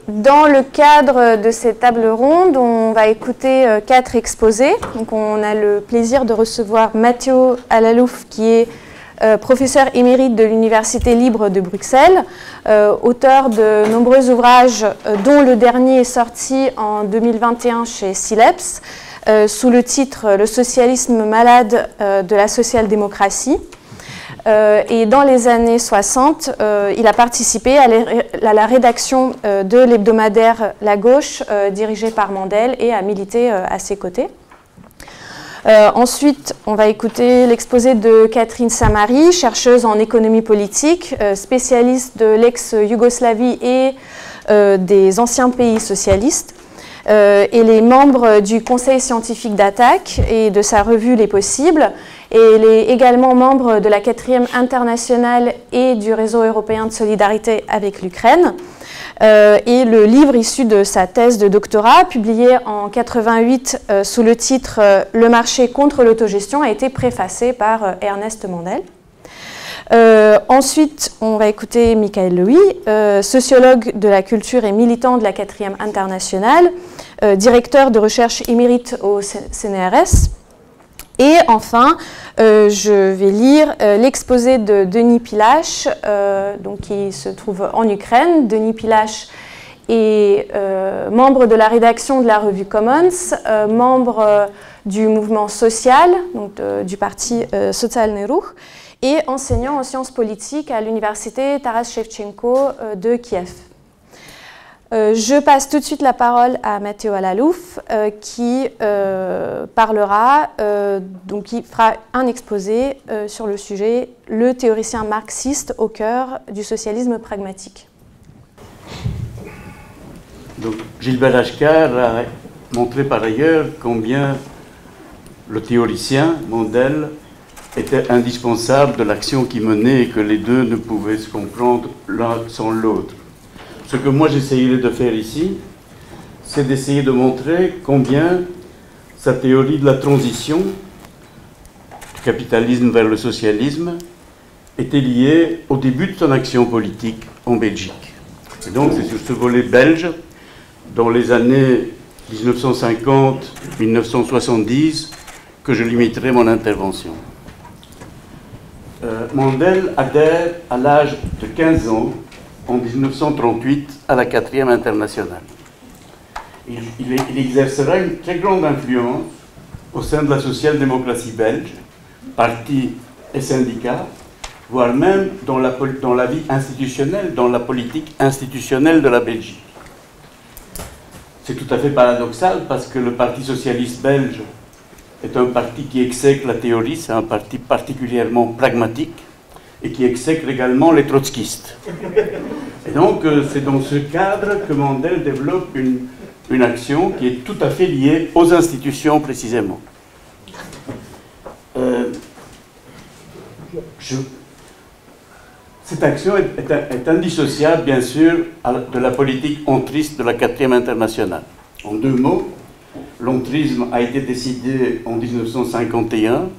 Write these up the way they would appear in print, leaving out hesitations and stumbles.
dans le cadre de cette table ronde, on va écouter 4 exposés. Donc, on a le plaisir de recevoir Matteo Alalouf, qui est professeur émérite de l'Université libre de Bruxelles, auteur de nombreux ouvrages, dont le dernier est sorti en 2021 chez Sileps, sous le titre « Le socialisme malade de la social-démocratie ». Et dans les années 60, il a participé à la rédaction de l'hebdomadaire La Gauche, dirigé par Mandel, et a milité à ses côtés. Ensuite, on va écouter l'exposé de Catherine Samari, chercheuse en économie politique, spécialiste de l'ex-Yougoslavie et des anciens pays socialistes. Elle est membre du conseil scientifique d'Attac et de sa revue Les Possibles. Et elle est également membre de la 4e internationale et du réseau européen de solidarité avec l'Ukraine. Et le livre issu de sa thèse de doctorat, publié en 1988 sous le titre « Le marché contre l'autogestion », a été préfacé par Ernest Mandel. Ensuite, on va écouter Michael Louis, sociologue de la culture et militant de la 4e internationale, directeur de recherche émérite au CNRS. Et enfin, je vais lire l'exposé de Denis Pilache, qui se trouve en Ukraine. Denis Pilache est membre de la rédaction de la revue Commons, membre du mouvement social, donc du parti Socialny Ruch, et enseignant en sciences politiques à l'université Taras Shevchenko de Kiev. Je passe tout de suite la parole à Matteo Alalouf qui parlera, qui fera un exposé sur le sujet « Le théoricien marxiste au cœur du socialisme pragmatique ». Donc, Gilbert Achcar a montré par ailleurs combien le théoricien, Mandel, était indispensable de l'action qu'il menait et que les deux ne pouvaient se comprendre l'un sans l'autre. Ce que moi j'essayerai de faire ici, c'est d'essayer de montrer combien sa théorie de la transition du capitalisme vers le socialisme était liée au début de son action politique en Belgique. Et donc c'est sur ce volet belge, dans les années 1950-1970, que je limiterai mon intervention. Mandel adhère à l'âge de 15 ans en 1938 à la 4e internationale. Il exercera une très grande influence au sein de la social-démocratie belge, parti et syndicat, voire même dans la vie institutionnelle, dans la politique institutionnelle de la Belgique. C'est tout à fait paradoxal parce que le Parti socialiste belge est un parti qui exècre la théorie, c'est un parti particulièrement pragmatique, et qui exècre également les trotskistes. Et donc, c'est dans ce cadre que Mandel développe une action qui est tout à fait liée aux institutions, précisément. Cette action est indissociable, bien sûr, de la politique ontriste de la 4e internationale. En 2 mots, l'ontrisme a été décidé en 1951,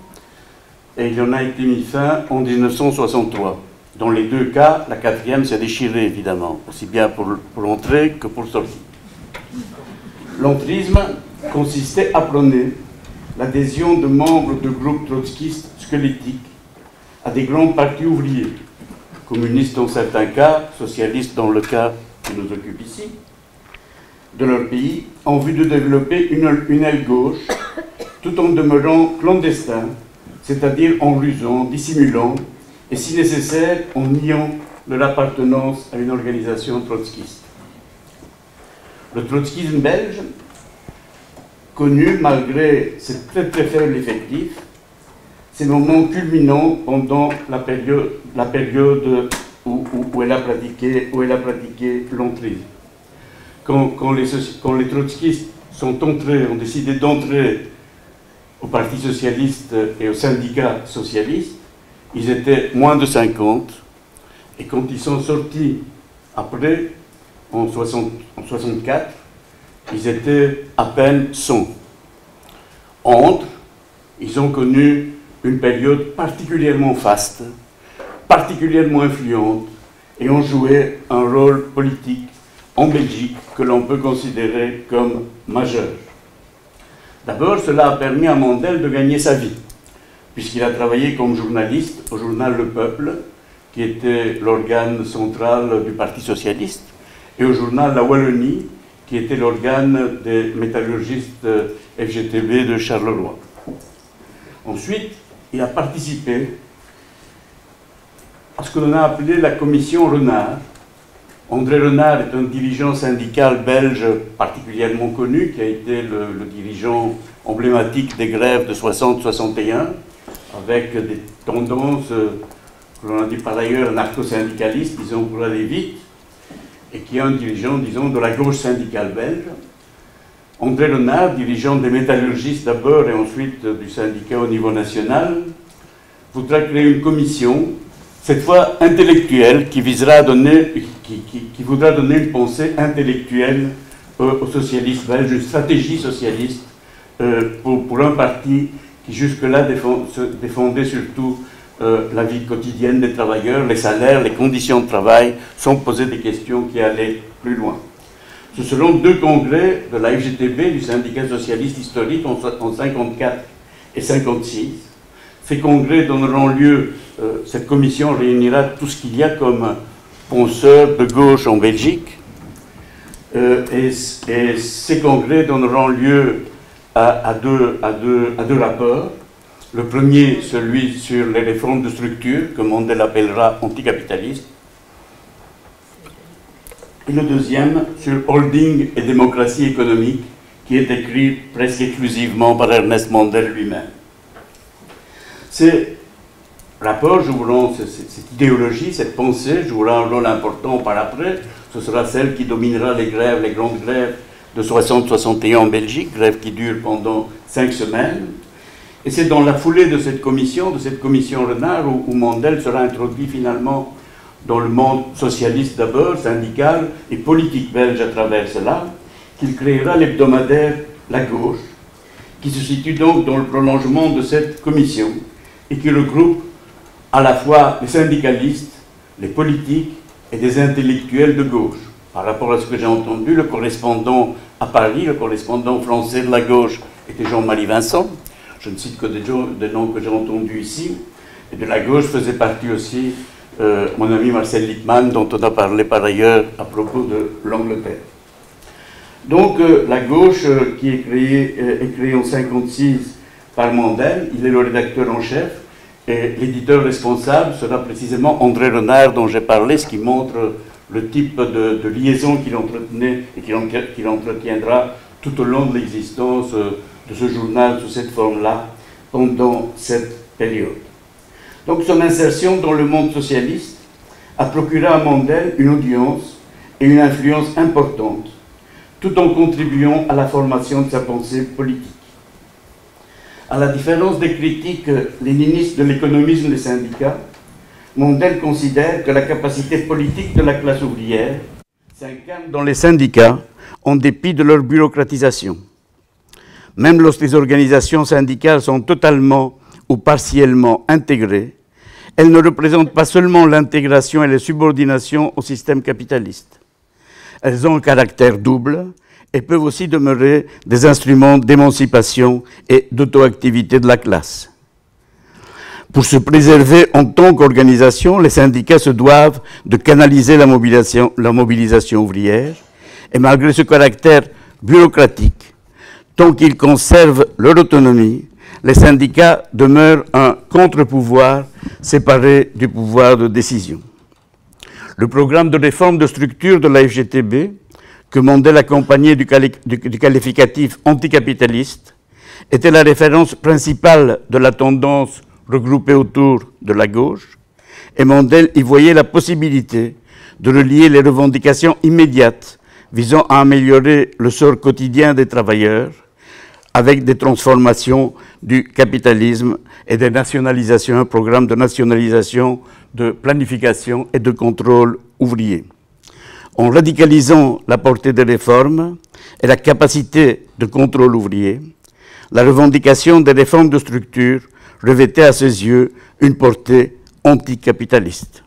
et il en a été mis fin en 1963. Dans les 2 cas, la 4e s'est déchirée, évidemment, aussi bien pour l'entrée que pour sortir. L'entrisme consistait à prôner l'adhésion de membres de groupes trotskistes squelettiques à des grands partis ouvriers, communistes dans certains cas, socialistes dans le cas qui nous occupe ici, de leur pays, en vue de développer une aile gauche, tout en demeurant clandestins, c'est-à-dire en rusant, dissimulant, et si nécessaire, en niant leur appartenance à une organisation trotskiste. Le trotskisme belge, connu malgré ses très très faibles effectifs, ces moments culminants pendant la période où elle a pratiqué l'entrisme. Quand les trotskistes ont décidé d'entrer au Parti socialiste et au syndicat socialiste, ils étaient moins de 50, et quand ils sont sortis après, en 64, ils étaient à peine 100. Entre, ils ont connu une période particulièrement faste, particulièrement influente, et ont joué un rôle politique en Belgique que l'on peut considérer comme majeures. D'abord, cela a permis à Mandel de gagner sa vie, puisqu'il a travaillé comme journaliste au journal Le Peuple, qui était l'organe central du Parti socialiste, et au journal La Wallonie, qui était l'organe des métallurgistes FGTB de Charleroi. Ensuite, il a participé à ce que l'on a appelé la commission Renard. André Renard est un dirigeant syndical belge particulièrement connu, qui a été le dirigeant emblématique des grèves de 60-61, avec des tendances, que l'on a dit par ailleurs anarcho-syndicalistes, disons pour aller vite, et qui est un dirigeant, disons, de la gauche syndicale belge. André Renard, dirigeant des métallurgistes d'abord et ensuite du syndicat au niveau national, voudra créer une commission, cette fois intellectuelle, qui visera à donner, qui voudra donner une pensée intellectuelle aux socialistes belges, une stratégie socialiste pour un parti qui jusque-là défendait surtout la vie quotidienne des travailleurs, les salaires, les conditions de travail, sans poser des questions qui allaient plus loin. Ce seront 2 congrès de la FGTB, du syndicat socialiste historique, en 1954 et 1956. Ces congrès donneront lieu, cette commission réunira tout ce qu'il y a comme penseurs de gauche en Belgique, et ces congrès donneront lieu à deux rapports. Le premier, celui sur les réformes de structure, que Mandel appellera anticapitaliste, et le deuxième sur holding et démocratie économique, qui est écrit presque exclusivement par Ernest Mandel lui-même. Ces rapports joueront, cette idéologie, cette pensée jouera un rôle important par après. Ce sera celle qui dominera les grèves, les grandes grèves de 60-61 en Belgique, grèves qui durent pendant 5 semaines. Et c'est dans la foulée de cette commission Renard, où Mandel sera introduit finalement dans le monde socialiste d'abord, syndical et politique belge à travers cela, qu'il créera l'hebdomadaire La Gauche, qui se situe donc dans le prolongement de cette commission et qui regroupe à la fois les syndicalistes, les politiques et des intellectuels de gauche. Par rapport à ce que j'ai entendu, le correspondant à Paris, le correspondant français de La Gauche était Jean-Marie Vincent. Je ne cite que des noms que j'ai entendus ici. Et de La Gauche faisait partie aussi mon ami Marcel Lippmann, dont on a parlé par ailleurs à propos de l'Angleterre. Donc La Gauche, qui est créée en 1956 par Mandel, il est le rédacteur en chef, et l'éditeur responsable sera précisément André Renard, dont j'ai parlé, ce qui montre le type de liaison qu'il entretenait et qu'il entretiendra tout au long de l'existence de ce journal sous cette forme-là pendant cette période. Donc son insertion dans le monde socialiste a procuré à Mandel une audience et une influence importante, tout en contribuant à la formation de sa pensée politique. À la différence des critiques léninistes de l'économisme des syndicats, Mandel considère que la capacité politique de la classe ouvrière s'incarne dans les syndicats en dépit de leur bureaucratisation. Même lorsque les organisations syndicales sont totalement ou partiellement intégrées, elles ne représentent pas seulement l'intégration et la subordination au système capitaliste. Elles ont un caractère double et peuvent aussi demeurer des instruments d'émancipation et d'auto-activité de la classe. Pour se préserver en tant qu'organisation, les syndicats se doivent de canaliser la mobilisation ouvrière, et malgré ce caractère bureaucratique, tant qu'ils conservent leur autonomie, les syndicats demeurent un contre-pouvoir séparé du pouvoir de décision. Le programme de réforme de structure de la FGTB, que Mandel accompagnait du qualificatif anticapitaliste, était la référence principale de la tendance regroupée autour de la gauche, et Mandel y voyait la possibilité de relier les revendications immédiates visant à améliorer le sort quotidien des travailleurs avec des transformations du capitalisme et des nationalisations, un programme de nationalisation, de planification et de contrôle ouvrier. En radicalisant la portée des réformes et la capacité de contrôle ouvrier, la revendication des réformes de structure revêtait à ses yeux une portée anticapitaliste.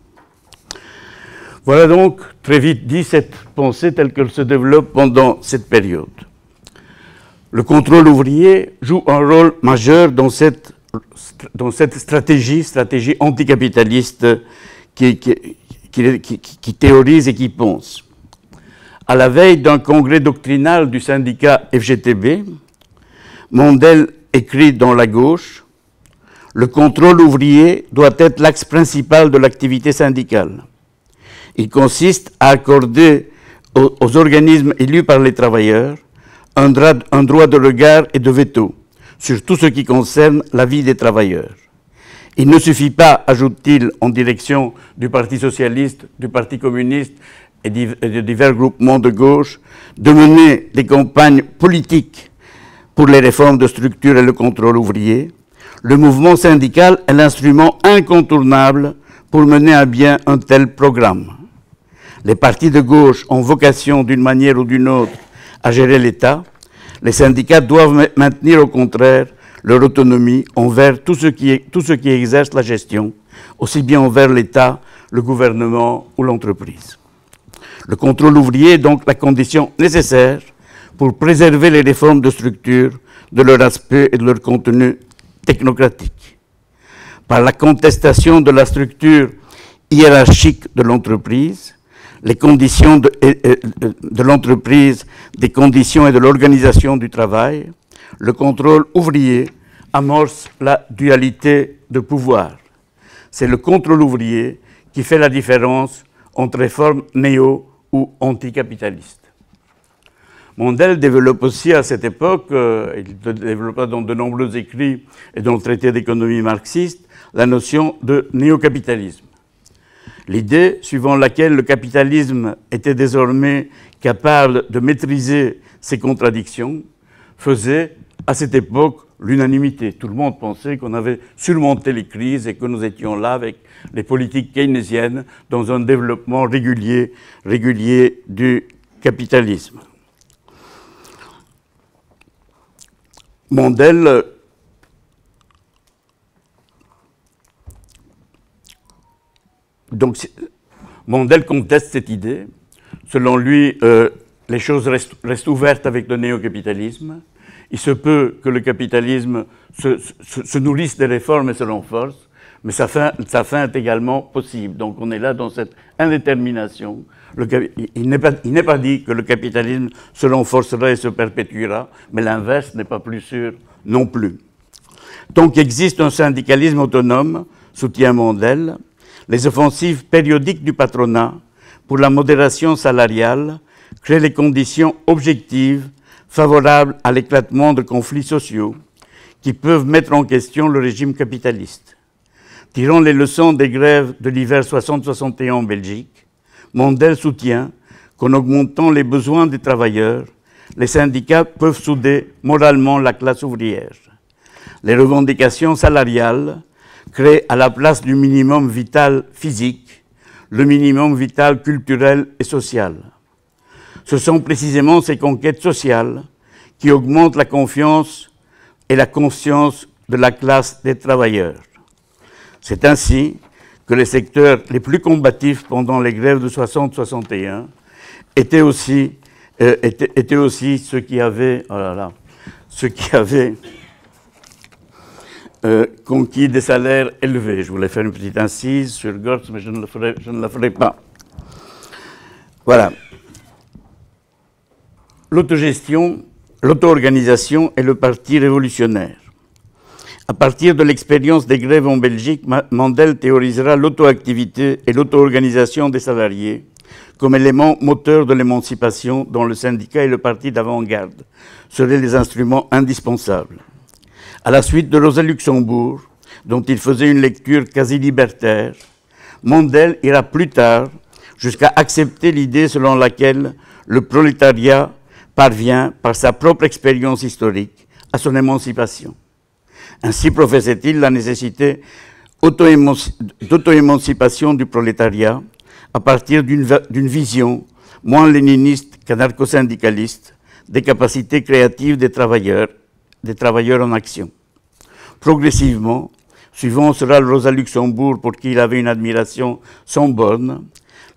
Voilà donc, très vite dit, cette pensée telle qu'elle se développe pendant cette période. Le contrôle ouvrier joue un rôle majeur dans cette stratégie anticapitaliste qui théorise et qui pense. À la veille d'un congrès doctrinal du syndicat FGTB, Mondel écrit dans La Gauche « Le contrôle ouvrier doit être l'axe principal de l'activité syndicale. Il consiste à accorder aux organismes élus par les travailleurs un droit de regard et de veto sur tout ce qui concerne la vie des travailleurs. Il ne suffit pas, ajoute-t-il en direction du Parti socialiste, du Parti communiste et de divers groupements de gauche, de mener des campagnes politiques pour les réformes de structure et le contrôle ouvrier. Le mouvement syndical est l'instrument incontournable pour mener à bien un tel programme. Les partis de gauche ont vocation, d'une manière ou d'une autre, à gérer l'État. Les syndicats doivent maintenir, au contraire, leur autonomie envers tout ce qui exerce la gestion, aussi bien envers l'État, le gouvernement ou l'entreprise. Le contrôle ouvrier est donc la condition nécessaire pour préserver les réformes de structure, de leur aspect et de leur contenu technocratique. Par la contestation de la structure hiérarchique de l'entreprise, les conditions de l'entreprise, des conditions et de l'organisation du travail, le contrôle ouvrier amorce la dualité de pouvoir. C'est le contrôle ouvrier qui fait la différence entre réformes néo- ou anticapitalistes. Mondel développe aussi à cette époque, il développa dans de nombreux écrits et dans le traité d'économie marxiste, la notion de néocapitalisme. L'idée suivant laquelle le capitalisme était désormais capable de maîtriser ses contradictions faisait à cette époque l'unanimité. Tout le monde pensait qu'on avait surmonté les crises et que nous étions là avec les politiques keynésiennes dans un développement régulier du capitalisme. Mondel conteste cette idée. Selon lui, les choses restent ouvertes avec le néo-capitalisme. Il se peut que le capitalisme se nourrisse des réformes et se renforce, mais sa fin est également possible. Donc on est là dans cette indétermination. Il n'est pas dit que le capitalisme se renforcera et se perpétuera, mais l'inverse n'est pas plus sûr non plus. Donc existe un syndicalisme autonome, soutient Mondel. Les offensives périodiques du patronat pour la modération salariale créent les conditions objectives favorables à l'éclatement de conflits sociaux qui peuvent mettre en question le régime capitaliste. Tirant les leçons des grèves de l'hiver 60-61 en Belgique, Mondel soutient qu'en augmentant les besoins des travailleurs, les syndicats peuvent souder moralement la classe ouvrière. Les revendications salariales créent à la place du minimum vital physique, le minimum vital culturel et social. Ce sont précisément ces conquêtes sociales qui augmentent la confiance et la conscience de la classe des travailleurs. C'est ainsi que les secteurs les plus combatifs pendant les grèves de 60-61 étaient aussi ceux qui avaient, conquis des salaires élevés. Je voulais faire une petite incise sur Gortz, mais je ne la ferai pas. Voilà. L'autogestion, l'auto-organisation et le parti révolutionnaire. À partir de l'expérience des grèves en Belgique, Mondel théorisera l'auto-activité et l'auto-organisation des salariés comme éléments moteurs de l'émancipation dont le syndicat et le parti d'avant-garde seraient les instruments indispensables. À la suite de Rosa Luxembourg, dont il faisait une lecture quasi libertaire, Mondel ira plus tard jusqu'à accepter l'idée selon laquelle le prolétariat parvient, par sa propre expérience historique, à son émancipation. Ainsi professait-il la nécessité d'auto-émancipation du prolétariat à partir d'une vision moins léniniste qu'anarcho-syndicaliste des capacités créatives des travailleurs en action. Progressivement, suivant sera le Rosa Luxembourg pour qui il avait une admiration sans borne,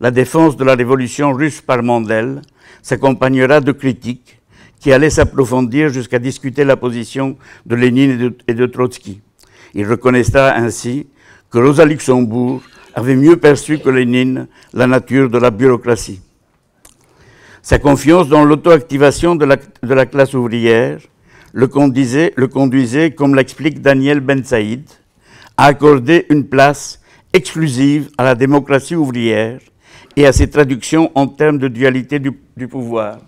la défense de la révolution russe par Mandel s'accompagnera de critiques qui allaient s'approfondir jusqu'à discuter la position de Lénine et de Trotsky. Il reconnaîtra ainsi que Rosa Luxembourg avait mieux perçu que Lénine la nature de la bureaucratie. Sa confiance dans l'auto-activation de la classe ouvrière le conduisait, comme l'explique Daniel Ben Saïd, à accorder une place exclusive à la démocratie ouvrière et à ses traductions en termes de dualité du pouvoir,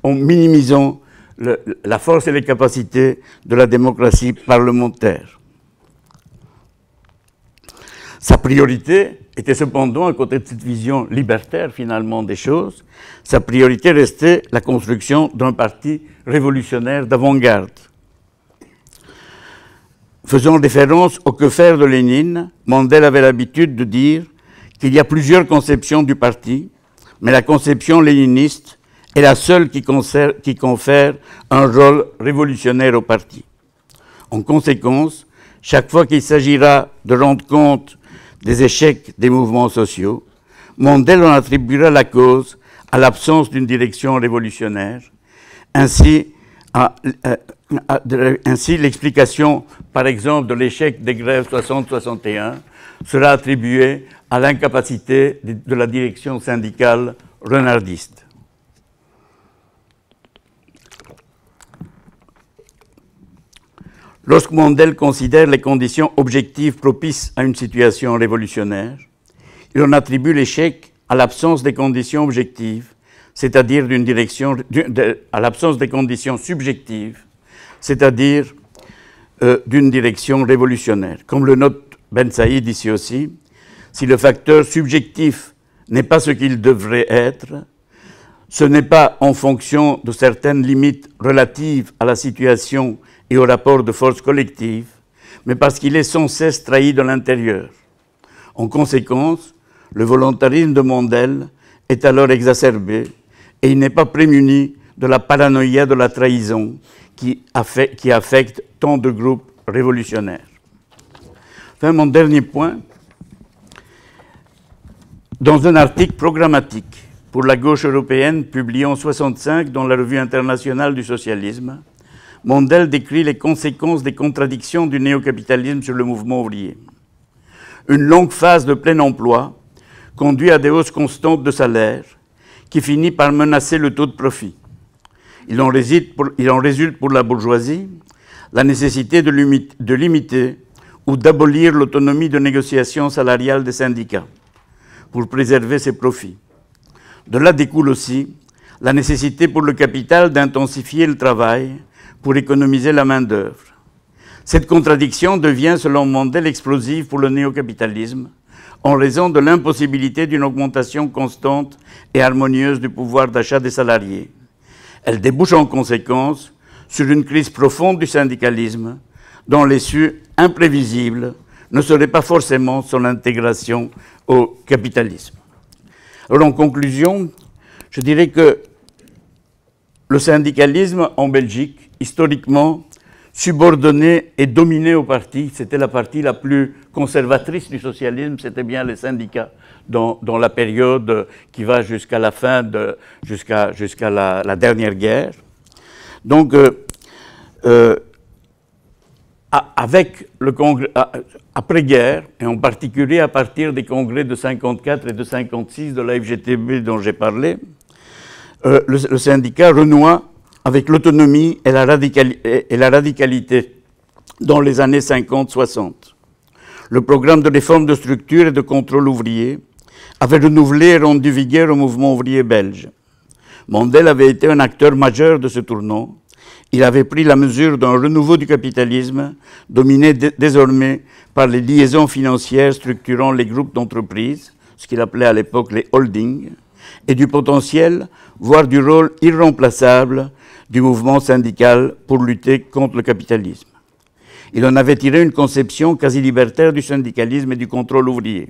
en minimisant la force et les capacités de la démocratie parlementaire. Sa priorité était cependant, à côté de cette vision libertaire finalement des choses, sa priorité restait la construction d'un parti révolutionnaire d'avant-garde. Faisant référence au que faire de Lénine, Mandel avait l'habitude de dire qu'il y a plusieurs conceptions du parti, mais la conception léniniste est la seule qui confère un rôle révolutionnaire au parti. En conséquence, chaque fois qu'il s'agira de rendre compte des échecs des mouvements sociaux, Mandel en attribuera la cause à l'absence d'une direction révolutionnaire. Ainsi, l'explication, par exemple, de l'échec des grèves 60-61 sera attribuée à l'incapacité de la direction syndicale renardiste. Lorsque Mandel considère les conditions objectives propices à une situation révolutionnaire, il en attribue l'échec à l'absence des conditions objectives, c'est-à-dire à l'absence des conditions subjectives, c'est-à-dire d'une direction révolutionnaire. Comme le note Ben Saïd ici aussi, si le facteur subjectif n'est pas ce qu'il devrait être, ce n'est pas en fonction de certaines limites relatives à la situation et au rapport de force collective, mais parce qu'il est sans cesse trahi de l'intérieur. En conséquence, le volontarisme de Mandel est alors exacerbé et il n'est pas prémuni de la paranoïa de la trahison qui affecte tant de groupes révolutionnaires. Enfin, mon dernier point, dans un article programmatique pour la gauche européenne publié en 1965 dans la Revue internationale du socialisme, Mandel décrit les conséquences des contradictions du néo-capitalisme sur le mouvement ouvrier. Une longue phase de plein emploi conduit à des hausses constantes de salaire qui finit par menacer le taux de profit. Il en résulte pour la bourgeoisie la nécessité de limiter ou d'abolir l'autonomie de négociation salariale des syndicats pour préserver ses profits. De là découle aussi la nécessité pour le capital d'intensifier le travail pour économiser la main-d'œuvre. Cette contradiction devient, selon Mandel, explosive pour le néo-capitalisme en raison de l'impossibilité d'une augmentation constante et harmonieuse du pouvoir d'achat des salariés. Elle débouche en conséquence sur une crise profonde du syndicalisme dont l'issue imprévisible ne serait pas forcément son intégration au capitalisme. Alors en conclusion, je dirais que le syndicalisme en Belgique, historiquement, subordonné et dominé au parti, c'était la partie la plus conservatrice du socialisme, c'était bien les syndicats dans la période qui va jusqu'à la fin, jusqu'à la dernière guerre. Donc, avec le congrès, après-guerre, et en particulier à partir des congrès de 54 et de 56 de la FGTB dont j'ai parlé, le syndicat renoua avec l'autonomie et la radicalité dans les années 50-60. Le programme de réforme de structure et de contrôle ouvrier avait renouvelé et rendu vigueur au mouvement ouvrier belge. Mandel avait été un acteur majeur de ce tournant. Il avait pris la mesure d'un renouveau du capitalisme, dominé désormais par les liaisons financières structurant les groupes d'entreprises, ce qu'il appelait à l'époque les holdings, et du potentiel, voire du rôle irremplaçable du mouvement syndical pour lutter contre le capitalisme. Il en avait tiré une conception quasi libertaire du syndicalisme et du contrôle ouvrier.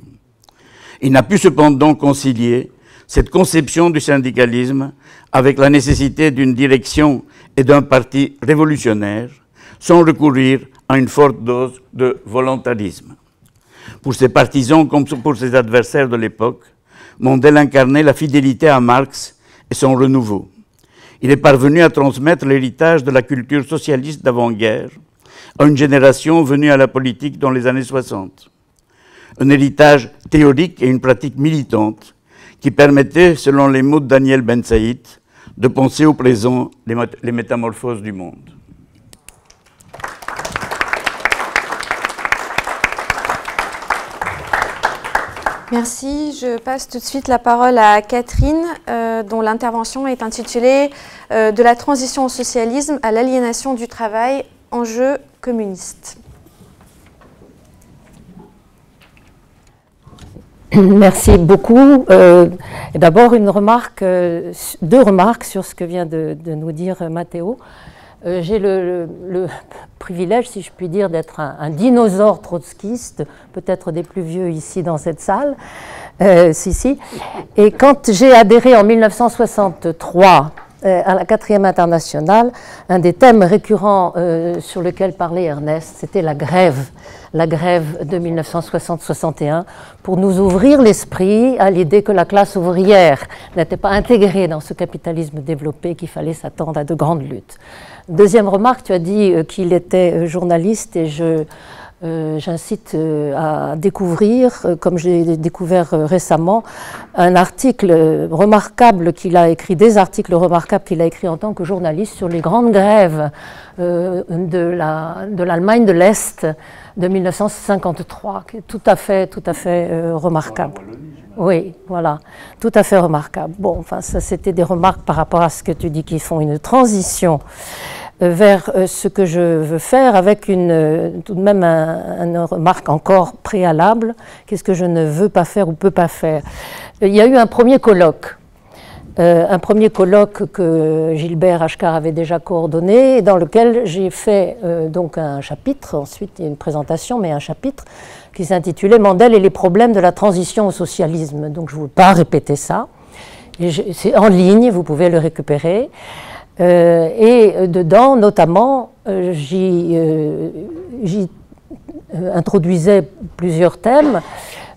Il n'a pu cependant concilier cette conception du syndicalisme avec la nécessité d'une direction et d'un parti révolutionnaire, sans recourir à une forte dose de volontarisme. Pour ses partisans comme pour ses adversaires de l'époque, Mandel incarnait la fidélité à Marx et son renouveau. Il est parvenu à transmettre l'héritage de la culture socialiste d'avant-guerre à une génération venue à la politique dans les années 60. Un héritage théorique et une pratique militante qui permettait, selon les mots de Daniel Ben Saïd, de penser au présent les métamorphoses du monde. Merci. Je passe tout de suite la parole à Catherine, dont l'intervention est intitulée « De la transition au socialisme à l'aliénation du travail, enjeux communistes ». Merci beaucoup. D'abord, deux remarques sur ce que vient de nous dire Matteo. J'ai le privilège, si je puis dire, d'être un dinosaure trotskiste, peut-être des plus vieux ici dans cette salle. Et quand j'ai adhéré en 1963 à la 4e internationale, un des thèmes récurrents sur lequel parlait Ernest, c'était la grève de 1960-61, pour nous ouvrir l'esprit à l'idée que la classe ouvrière n'était pas intégrée dans ce capitalisme développé, qu'il fallait s'attendre à de grandes luttes. Deuxième remarque, tu as dit qu'il était journaliste et j'incite à découvrir, comme j'ai découvert récemment, un article remarquable qu'il a écrit, des articles remarquables qu'il a écrits en tant que journaliste sur les grandes grèves de l'Allemagne de l'Est de 1953, qui est tout à fait remarquable. Oui, voilà, tout à fait remarquable. Bon, enfin, ça c'était des remarques par rapport à ce que tu dis, qu'ils font une transition vers ce que je veux faire, avec tout de même une remarque encore préalable, qu'est-ce que je ne veux pas faire ou peux pas faire. Il y a eu un premier colloque que Gilbert Achcar avait déjà coordonné, dans lequel j'ai fait donc un chapitre, ensuite il y a une présentation, mais un chapitre qui s'intitulait « Mandel et les problèmes de la transition au socialisme ». Donc je ne veux pas répéter ça, c'est en ligne, vous pouvez le récupérer. Et dedans, notamment, j'y introduisais plusieurs thèmes,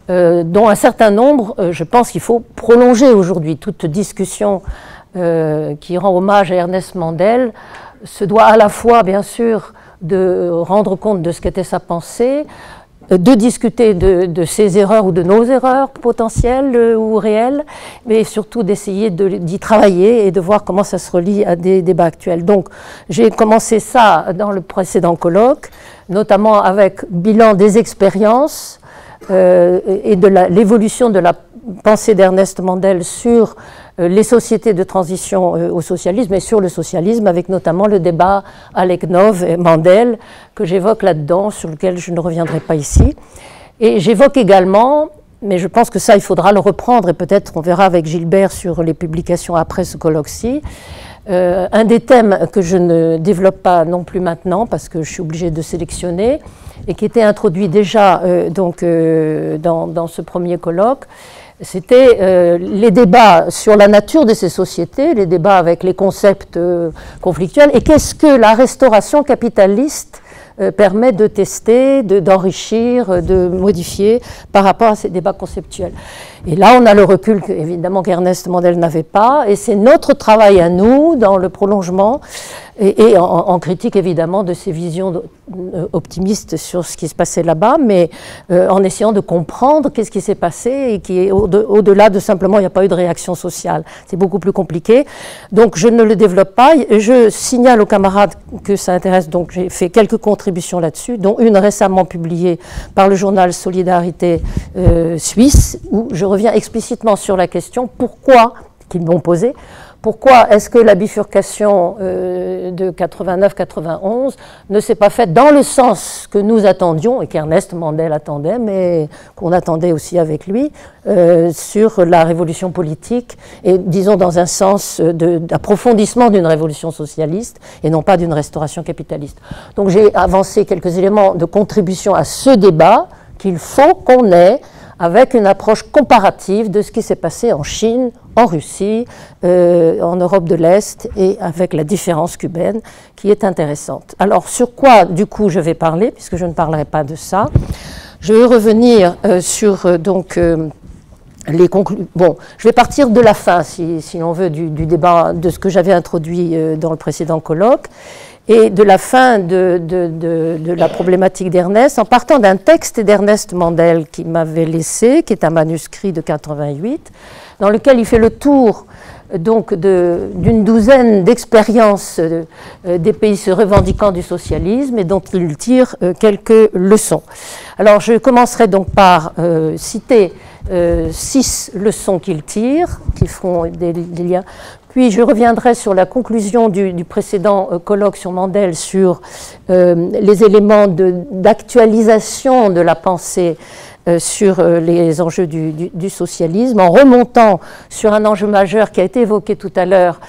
dont un certain nombre, je pense qu'il faut prolonger aujourd'hui. Toute discussion qui rend hommage à Ernest Mandel se doit à la fois, bien sûr, de rendre compte de ce qu'était sa pensée, de discuter de ses erreurs ou de nos erreurs potentielles ou réelles, mais surtout d'essayer d'y travailler et de voir comment ça se relie à des débats actuels. Donc j'ai commencé ça dans le précédent colloque, notamment avec bilan des expériences et de l'évolution de la pensée d'Ernest Mandel sur les sociétés de transition au socialisme et sur le socialisme, avec notamment le débat Aleknov et Mandel que j'évoque là-dedans, sur lequel je ne reviendrai pas ici. Et j'évoque également, mais je pense que ça il faudra le reprendre et peut-être on verra avec Gilbert sur les publications après ce colloque-ci, un des thèmes que je ne développe pas non plus maintenant parce que je suis obligée de sélectionner et qui était introduit déjà dans ce premier colloque. C'était les débats sur la nature de ces sociétés, les débats avec les concepts conflictuels, et qu'est-ce que la restauration capitaliste permet de tester, d'enrichir, de modifier par rapport à ces débats conceptuels. Et là, on a le recul évidemment qu'Ernest Mandel n'avait pas, et c'est notre travail à nous, dans le prolongement, et en critique évidemment de ces visions optimistes sur ce qui se passait là-bas, mais en essayant de comprendre qu'est-ce qui s'est passé et qui est au-delà de simplement il n'y a pas eu de réaction sociale. C'est beaucoup plus compliqué. Donc je ne le développe pas. Je signale aux camarades que ça intéresse, donc j'ai fait quelques contributions là-dessus, dont une récemment publiée par le journal Solidarité Suisse, où je reviens explicitement sur la question pourquoi, qu'ils m'ont posée, pourquoi est-ce que la bifurcation de 89-91 ne s'est pas faite dans le sens que nous attendions, et qu'Ernest Mandel attendait, mais qu'on attendait aussi avec lui, sur la révolution politique, et disons dans un sens d'approfondissement d'une révolution socialiste, et non pas d'une restauration capitaliste. Donc j'ai avancé quelques éléments de contribution à ce débat qu'il faut qu'on ait, avec une approche comparative de ce qui s'est passé en Chine, en Russie, en Europe de l'Est, et avec la différence cubaine qui est intéressante. Alors sur quoi du coup je vais parler, puisque je ne parlerai pas de ça. Je vais revenir sur donc Bon, je vais partir de la fin, si l'on veut, du débat, de ce que j'avais introduit dans le précédent colloque, et de la fin de la problématique d'Ernest, en partant d'un texte d'Ernest Mandel qui m'avait laissé, qui est un manuscrit de 88, dans lequel il fait le tour donc d'une douzaine d'expériences des pays se revendiquant du socialisme et dont il tire quelques leçons. Alors je commencerai donc par citer 6 leçons qu'il tire, qui feront des liens. Puis je reviendrai sur la conclusion du précédent colloque sur Mandel sur les éléments d'actualisation de la pensée sur les enjeux du socialisme, en remontant sur un enjeu majeur qui a été évoqué tout à l'heure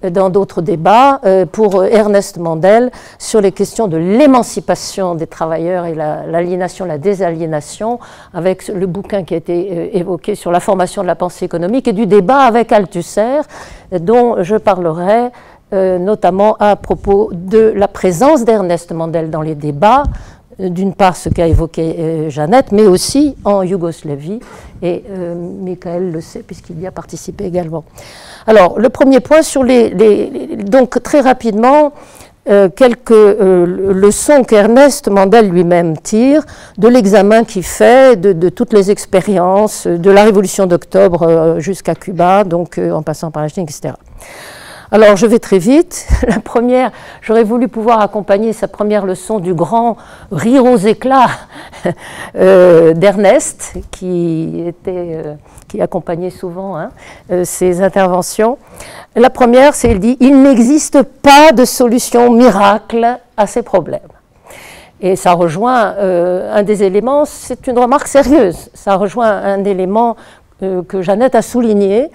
dans d'autres débats pour Ernest Mandel sur les questions de l'émancipation des travailleurs et l'aliénation, la désaliénation, avec le bouquin qui a été évoqué sur la formation de la pensée économique et du débat avec Althusser, dont je parlerai notamment à propos de la présence d'Ernest Mandel dans les débats, d'une part ce qu'a évoqué Jeannette, mais aussi en Yougoslavie, et Michael le sait puisqu'il y a participé également. Alors, le premier point sur donc très rapidement, quelques leçons qu'Ernest Mandel lui-même tire de l'examen qu'il fait de toutes les expériences, de la Révolution d'octobre jusqu'à Cuba, donc en passant par la Chine, etc. Alors, je vais très vite. La première, j'aurais voulu pouvoir accompagner sa première leçon du grand rire aux éclats d'Ernest, qui accompagnait souvent ses interventions. La première, c'est, il dit, il n'existe pas de solution miracle à ces problèmes. Et ça rejoint un des éléments, c'est une remarque sérieuse, ça rejoint un élément que Jeannette a souligné,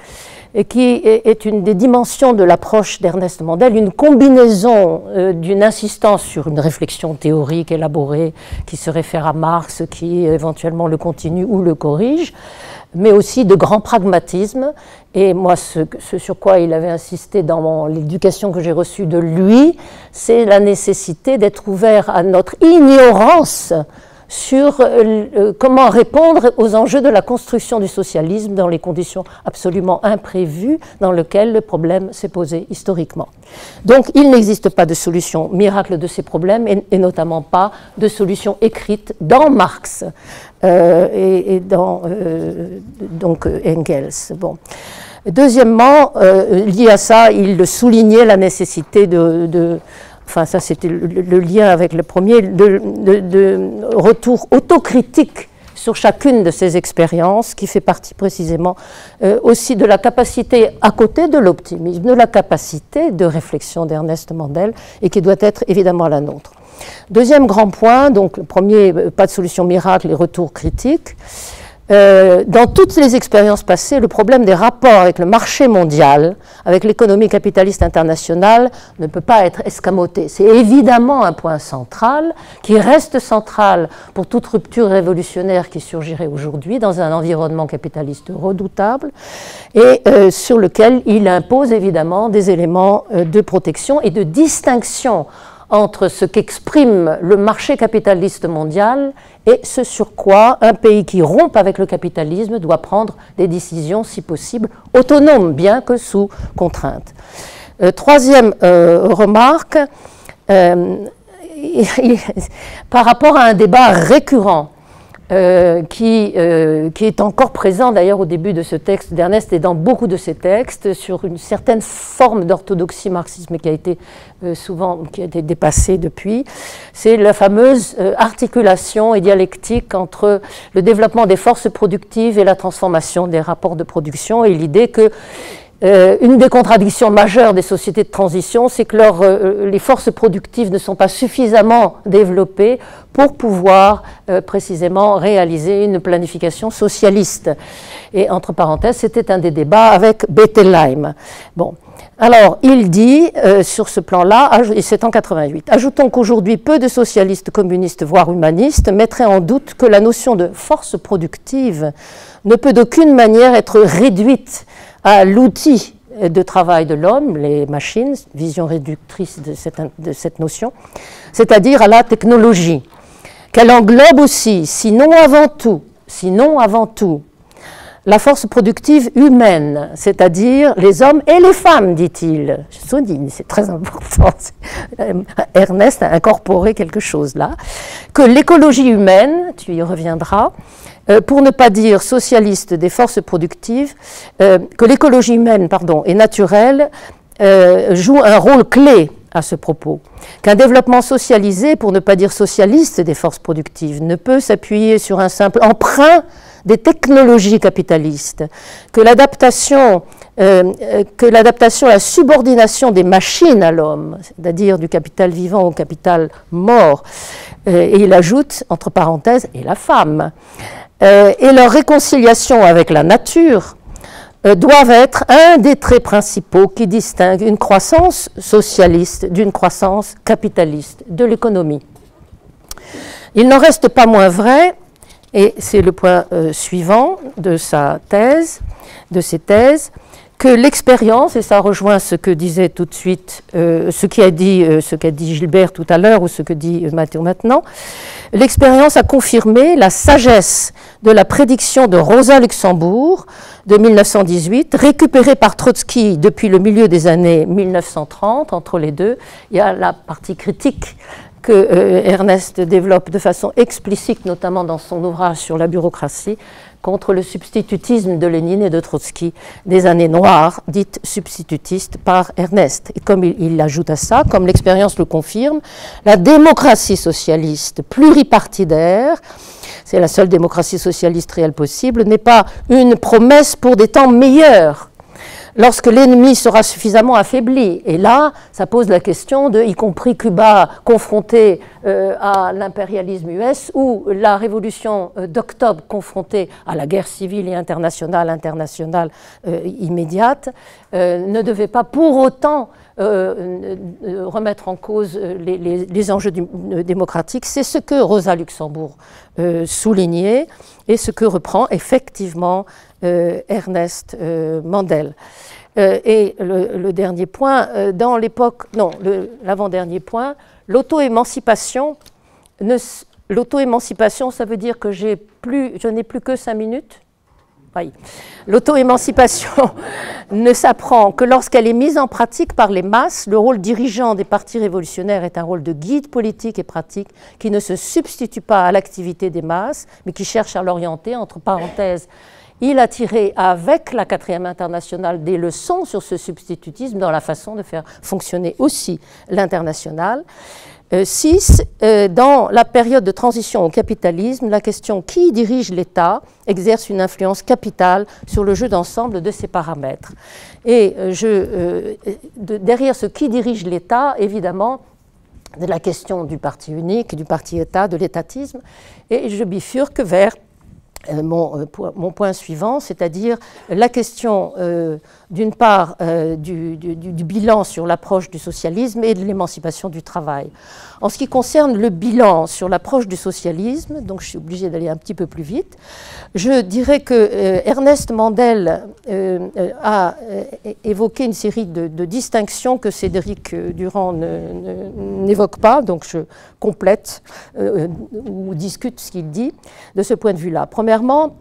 et qui est une des dimensions de l'approche d'Ernest Mandel, une combinaison d'une insistance sur une réflexion théorique élaborée qui se réfère à Marx, qui éventuellement le continue ou le corrige, mais aussi de grand pragmatisme. Et moi, ce sur quoi il avait insisté dans l'éducation que j'ai reçue de lui, c'est la nécessité d'être ouvert à notre ignorance sur comment répondre aux enjeux de la construction du socialisme dans les conditions absolument imprévues dans lesquelles le problème s'est posé historiquement. Donc il n'existe pas de solution miracle de ces problèmes et notamment pas de solution écrite dans Marx et dans donc Engels. Bon. Deuxièmement, lié à ça, il soulignait la nécessité enfin ça c'était le lien avec le premier, de retour autocritique sur chacune de ces expériences, qui fait partie précisément aussi de la capacité, à côté de l'optimisme, de la capacité de réflexion d'Ernest Mandel, et qui doit être évidemment la nôtre. Deuxième grand point, donc le premier, pas de solution miracle, les retours critiques. Dans toutes les expériences passées, le problème des rapports avec le marché mondial, avec l'économie capitaliste internationale, ne peut pas être escamoté. C'est évidemment un point central, qui reste central pour toute rupture révolutionnaire qui surgirait aujourd'hui dans un environnement capitaliste redoutable, et sur lequel il impose évidemment des éléments de protection et de distinction entre ce qu'exprime le marché capitaliste mondial et ce sur quoi un pays qui rompt avec le capitalisme doit prendre des décisions, si possible, autonomes, bien que sous contrainte. Troisième remarque, par rapport à un débat récurrent qui est encore présent d'ailleurs au début de ce texte d'Ernest et dans beaucoup de ses textes, sur une certaine forme d'orthodoxie marxisme qui a été dépassée depuis, c'est la fameuse articulation et dialectique entre le développement des forces productives et la transformation des rapports de production, et l'idée que une des contradictions majeures des sociétés de transition, c'est que les forces productives ne sont pas suffisamment développées pour pouvoir précisément réaliser une planification socialiste. Et entre parenthèses, c'était un des débats avec Bettelheim. Bon. Alors, il dit, sur ce plan-là, et c'est en 88, ajoutons qu'aujourd'hui, peu de socialistes, communistes, voire humanistes, mettraient en doute que la notion de force productive ne peut d'aucune manière être réduite à l'outil de travail de l'homme, les machines, vision réductrice de cette notion, c'est-à-dire à la technologie, qu'elle englobe aussi, sinon avant tout, la force productive humaine, c'est-à-dire les hommes et les femmes, dit-il. Je souligne, c'est très important. Ernest a incorporé quelque chose là. Que l'écologie humaine, tu y reviendras, pour ne pas dire socialiste des forces productives, que l'écologie humaine, pardon, et naturelle joue un rôle clé à ce propos, qu'un développement socialisé, pour ne pas dire socialiste des forces productives, ne peut s'appuyer sur un simple emprunt des technologies capitalistes, que l'adaptation à la subordination des machines à l'homme, c'est-à-dire du capital vivant au capital mort, et il ajoute, entre parenthèses, et la femme, et leur réconciliation avec la nature, doivent être un des traits principaux qui distinguent une croissance socialiste d'une croissance capitaliste de l'économie. Il n'en reste pas moins vrai, et c'est le point suivant de ses thèses, que l'expérience, et ça rejoint ce que disait tout de suite, ce qu'a dit Gilbert tout à l'heure ou ce que dit Mathieu maintenant, l'expérience a confirmé la sagesse de la prédiction de Rosa Luxembourg de 1918, récupérée par Trotsky depuis le milieu des années 1930, entre les deux. Il y a la partie critique que Ernest développe de façon explicite, notamment dans son ouvrage sur la bureaucratie, contre le substitutisme de Lénine et de Trotsky, des années noires, dites substitutistes par Ernest. Et comme il ajoute à ça, comme l'expérience le confirme, la démocratie socialiste pluripartidaire, c'est la seule démocratie socialiste réelle possible, n'est pas une promesse pour des temps meilleurs, lorsque l'ennemi sera suffisamment affaibli. Et là, ça pose la question de, y compris Cuba confronté à l'impérialisme US, ou la révolution d'octobre confrontée à la guerre civile et internationale immédiate, ne devait pas pour autant remettre en cause les enjeux démocratiques. C'est ce que Rosa Luxembourg soulignait et ce que reprend effectivement Ernest Mandel. Et le dernier point, dans l'époque, non, l'avant-dernier point, l'auto-émancipation, ça veut dire que je n'ai plus que 5 minutes. Oui. L'auto-émancipation ne s'apprend que lorsqu'elle est mise en pratique par les masses. Le rôle dirigeant des partis révolutionnaires est un rôle de guide politique et pratique qui ne se substitue pas à l'activité des masses, mais qui cherche à l'orienter, entre parenthèses. Il a tiré avec la 4e internationale des leçons sur ce substitutisme dans la façon de faire fonctionner aussi l'internationale. 6. Dans la période de transition au capitalisme, la question qui dirige l'État exerce une influence capitale sur le jeu d'ensemble de ces paramètres. Et derrière ce qui dirige l'État, évidemment, de la question du parti unique, du parti-État, de l'étatisme, et je bifurque vers mon point suivant, c'est-à-dire la question d'une part du bilan sur l'approche du socialisme et de l'émancipation du travail. En ce qui concerne le bilan sur l'approche du socialisme, donc je suis obligée d'aller un petit peu plus vite, je dirais que Ernest Mandel a évoqué une série de distinctions que Cédric Durand n'évoque pas, donc je complète ou discute ce qu'il dit de ce point de vue-là. Premièrement,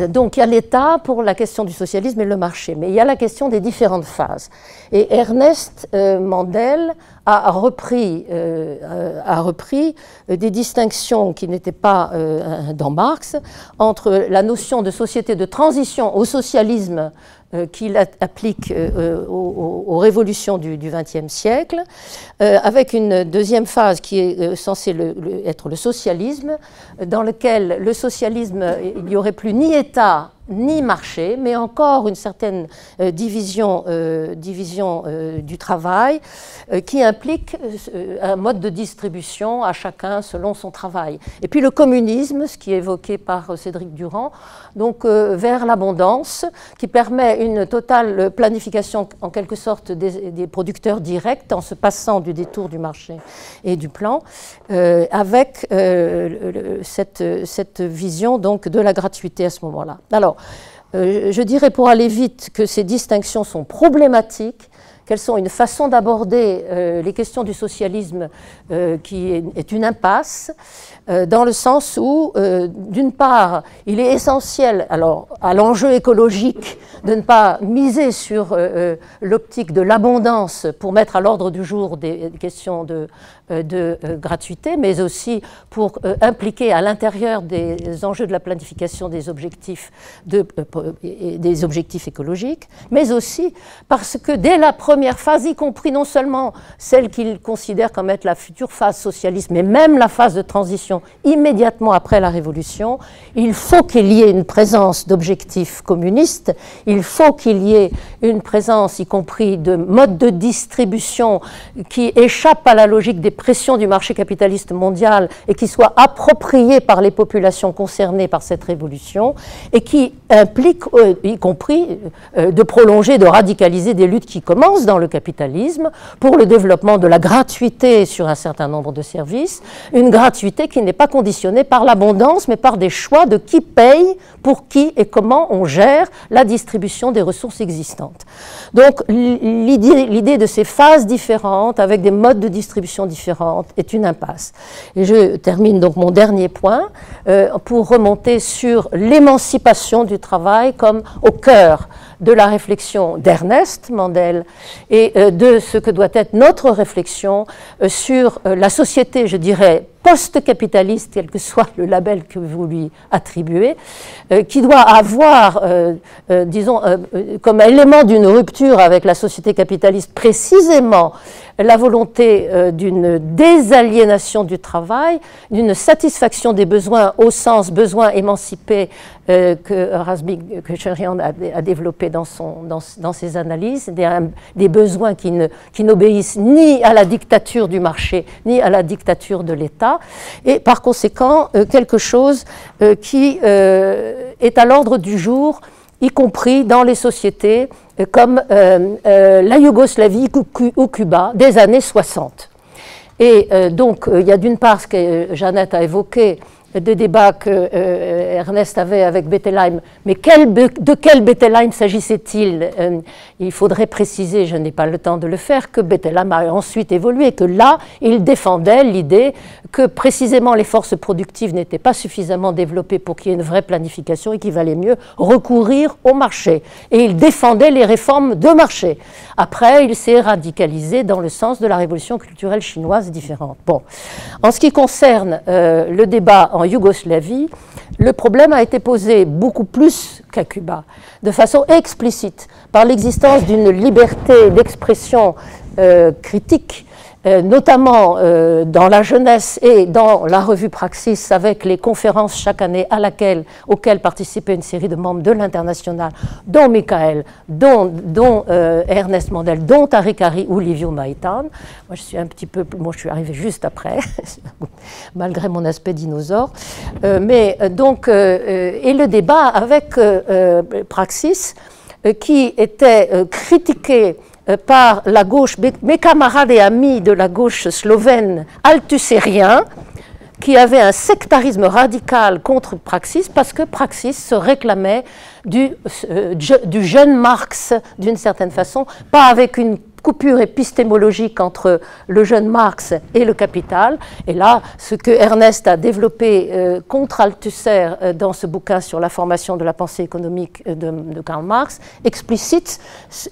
donc il y a l'État pour la question du socialisme et le marché, mais il y a la question des différentes phases. Et Ernest Mandel a repris des distinctions qui n'étaient pas dans Marx entre la notion de société de transition au socialisme qu'il applique aux révolutions du XXe siècle, avec une deuxième phase qui est censée être le socialisme, dans lequel le socialisme, il n'y aurait plus ni État ni marché, mais encore une certaine division du travail qui implique un mode de distribution à chacun selon son travail. Et puis le communisme, ce qui est évoqué par Cédric Durand, donc vers l'abondance, qui permet une totale planification en quelque sorte des producteurs directs en se passant du détour du marché et du plan, avec cette vision donc de la gratuité à ce moment-là. Alors, je dirais pour aller vite que ces distinctions sont problématiques, qu'elles sont une façon d'aborder les questions du socialisme qui est une impasse, dans le sens où, d'une part, il est essentiel alors, à l'enjeu écologique de ne pas miser sur l'optique de l'abondance pour mettre à l'ordre du jour des questions de gratuité, mais aussi pour impliquer à l'intérieur des enjeux de la planification des objectifs écologiques, mais aussi parce que dès la première phase, y compris non seulement celle qu'il considère comme être la future phase socialiste, mais même la phase de transition immédiatement après la Révolution, il faut qu'il y ait une présence d'objectifs communistes, il faut qu'il y ait une présence, y compris de modes de distribution qui échappent à la logique des pressions du marché capitaliste mondial et qui soient appropriées par les populations concernées par cette révolution et qui impliquent, y compris, de prolonger, de radicaliser des luttes qui commencent dans le capitalisme pour le développement de la gratuité sur un certain nombre de services, une gratuité qui n'est pas conditionnée par l'abondance mais par des choix de qui paye, pour qui et comment on gère la distribution des ressources existantes. Donc l'idée de ces phases différentes avec des modes de distribution différents est une impasse. Et je termine donc mon dernier point pour remonter sur l'émancipation du travail comme au cœur de la réflexion d'Ernest Mandel et de ce que doit être notre réflexion sur la société, je dirais, post-capitaliste, quel que soit le label que vous lui attribuez, qui doit avoir, disons, comme élément d'une rupture avec la société capitaliste, précisément la volonté d'une désaliénation du travail, d'une satisfaction des besoins au sens besoin émancipé que Razbig Kacharian a développé dans ses analyses, des besoins qui n'obéissent ni à la dictature du marché, ni à la dictature de l'État, et par conséquent quelque chose qui est à l'ordre du jour, y compris dans les sociétés comme la Yougoslavie ou Cuba des années 60. Et donc il y a d'une part ce que Jeannette a évoqué, des débats que Ernest avait avec Bettelheim. Mais de quel Bettelheim s'agissait-il? Il faudrait préciser, je n'ai pas le temps de le faire, que Bettelheim a ensuite évolué, que là, il défendait l'idée que précisément les forces productives n'étaient pas suffisamment développées pour qu'il y ait une vraie planification et qu'il valait mieux recourir au marché. Et il défendait les réformes de marché. Après, il s'est radicalisé dans le sens de la révolution culturelle chinoise différente. Bon. En ce qui concerne le débat en Yougoslavie, le problème a été posé beaucoup plus qu'à Cuba, de façon explicite, par l'existence d'une liberté d'expression critique, notamment dans la jeunesse et dans la revue Praxis, avec les conférences chaque année auxquelles participaient une série de membres de l'Internationale, dont Michael, dont Ernest Mandel, dont Tariq Hari ou Livio Maitan. Moi, je suis arrivée juste après, malgré mon aspect dinosaure. Et le débat avec Praxis, qui était critiqué par la gauche, mes camarades et amis de la gauche slovène althusériens, qui avaient un sectarisme radical contre Praxis, parce que Praxis se réclamait du jeune Marx d'une certaine façon, pas avec une coupure épistémologique entre le jeune Marx et le Capital. Et là, ce que Ernest a développé contre Althusser dans ce bouquin sur la formation de la pensée économique de Karl Marx explicite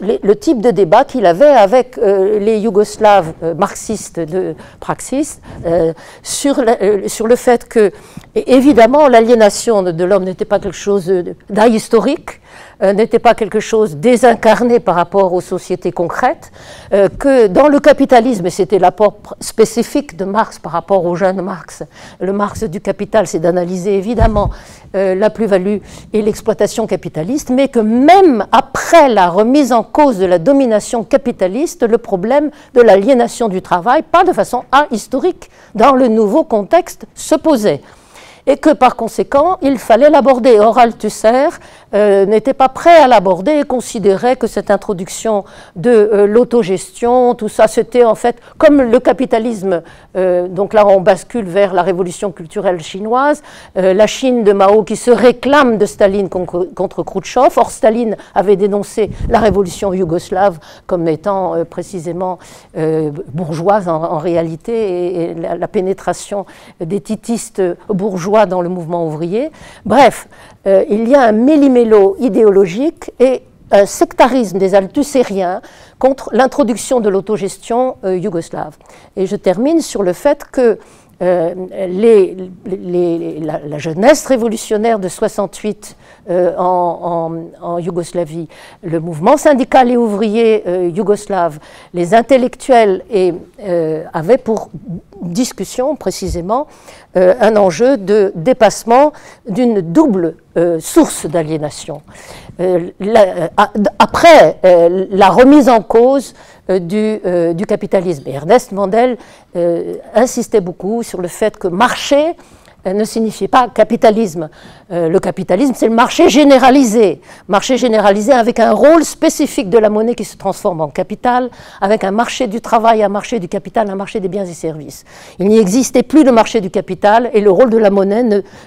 le type de débat qu'il avait avec les Yougoslaves marxistes de Praxis sur le fait que, évidemment, l'aliénation de l'homme n'était pas quelque chose d'ahistorique, n'était pas quelque chose désincarné par rapport aux sociétés concrètes, que dans le capitalisme, et c'était l'apport spécifique de Marx par rapport au jeune Marx, le Marx du Capital, c'est d'analyser évidemment la plus-value et l'exploitation capitaliste, mais que même après la remise en cause de la domination capitaliste, le problème de l'aliénation du travail, pas de façon ahistorique, dans le nouveau contexte, se posait. et que par conséquent, il fallait l'aborder. Or, Althusser n'était pas prêt à l'aborder et considérait que cette introduction de l'autogestion, tout ça, c'était en fait comme le capitalisme. Donc là, on bascule vers la révolution culturelle chinoise, la Chine de Mao qui se réclame de Staline contre Khrouchtchev. Or, Staline avait dénoncé la révolution yougoslave comme étant précisément bourgeoise en réalité, et la pénétration des titistes bourgeois dans le mouvement ouvrier. Bref, il y a un méli-mélo idéologique et un sectarisme des althussériens contre l'introduction de l'autogestion yougoslave. Et je termine sur le fait que la jeunesse révolutionnaire de 68 en Yougoslavie, le mouvement syndical et ouvrier yougoslave, les intellectuels avaient pour discussion précisément un enjeu de dépassement d'une double source d'aliénation. Après la remise en cause du capitalisme. Et Ernest Mandel insistait beaucoup sur le fait que marché ne signifiait pas capitalisme. Le capitalisme, c'est le marché généralisé avec un rôle spécifique de la monnaie qui se transforme en capital, avec un marché du travail, un marché du capital, un marché des biens et services. Il n'y existait plus de marché du capital et le rôle de la monnaie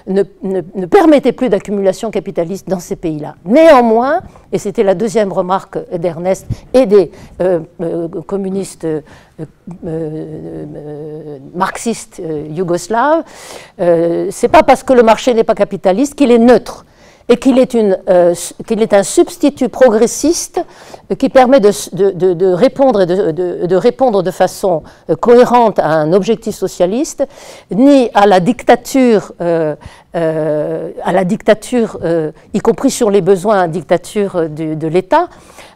ne permettait plus d'accumulation capitaliste dans ces pays-là. Néanmoins, et c'était la deuxième remarque d'Ernest et des communistes marxistes yougoslaves, c'est pas parce que le marché n'est pas capitaliste qu'il est neutre et qu'il est un substitut progressiste qui permet de répondre de façon cohérente à un objectif socialiste, ni à la dictature, y compris sur les besoins, dictature de l'État,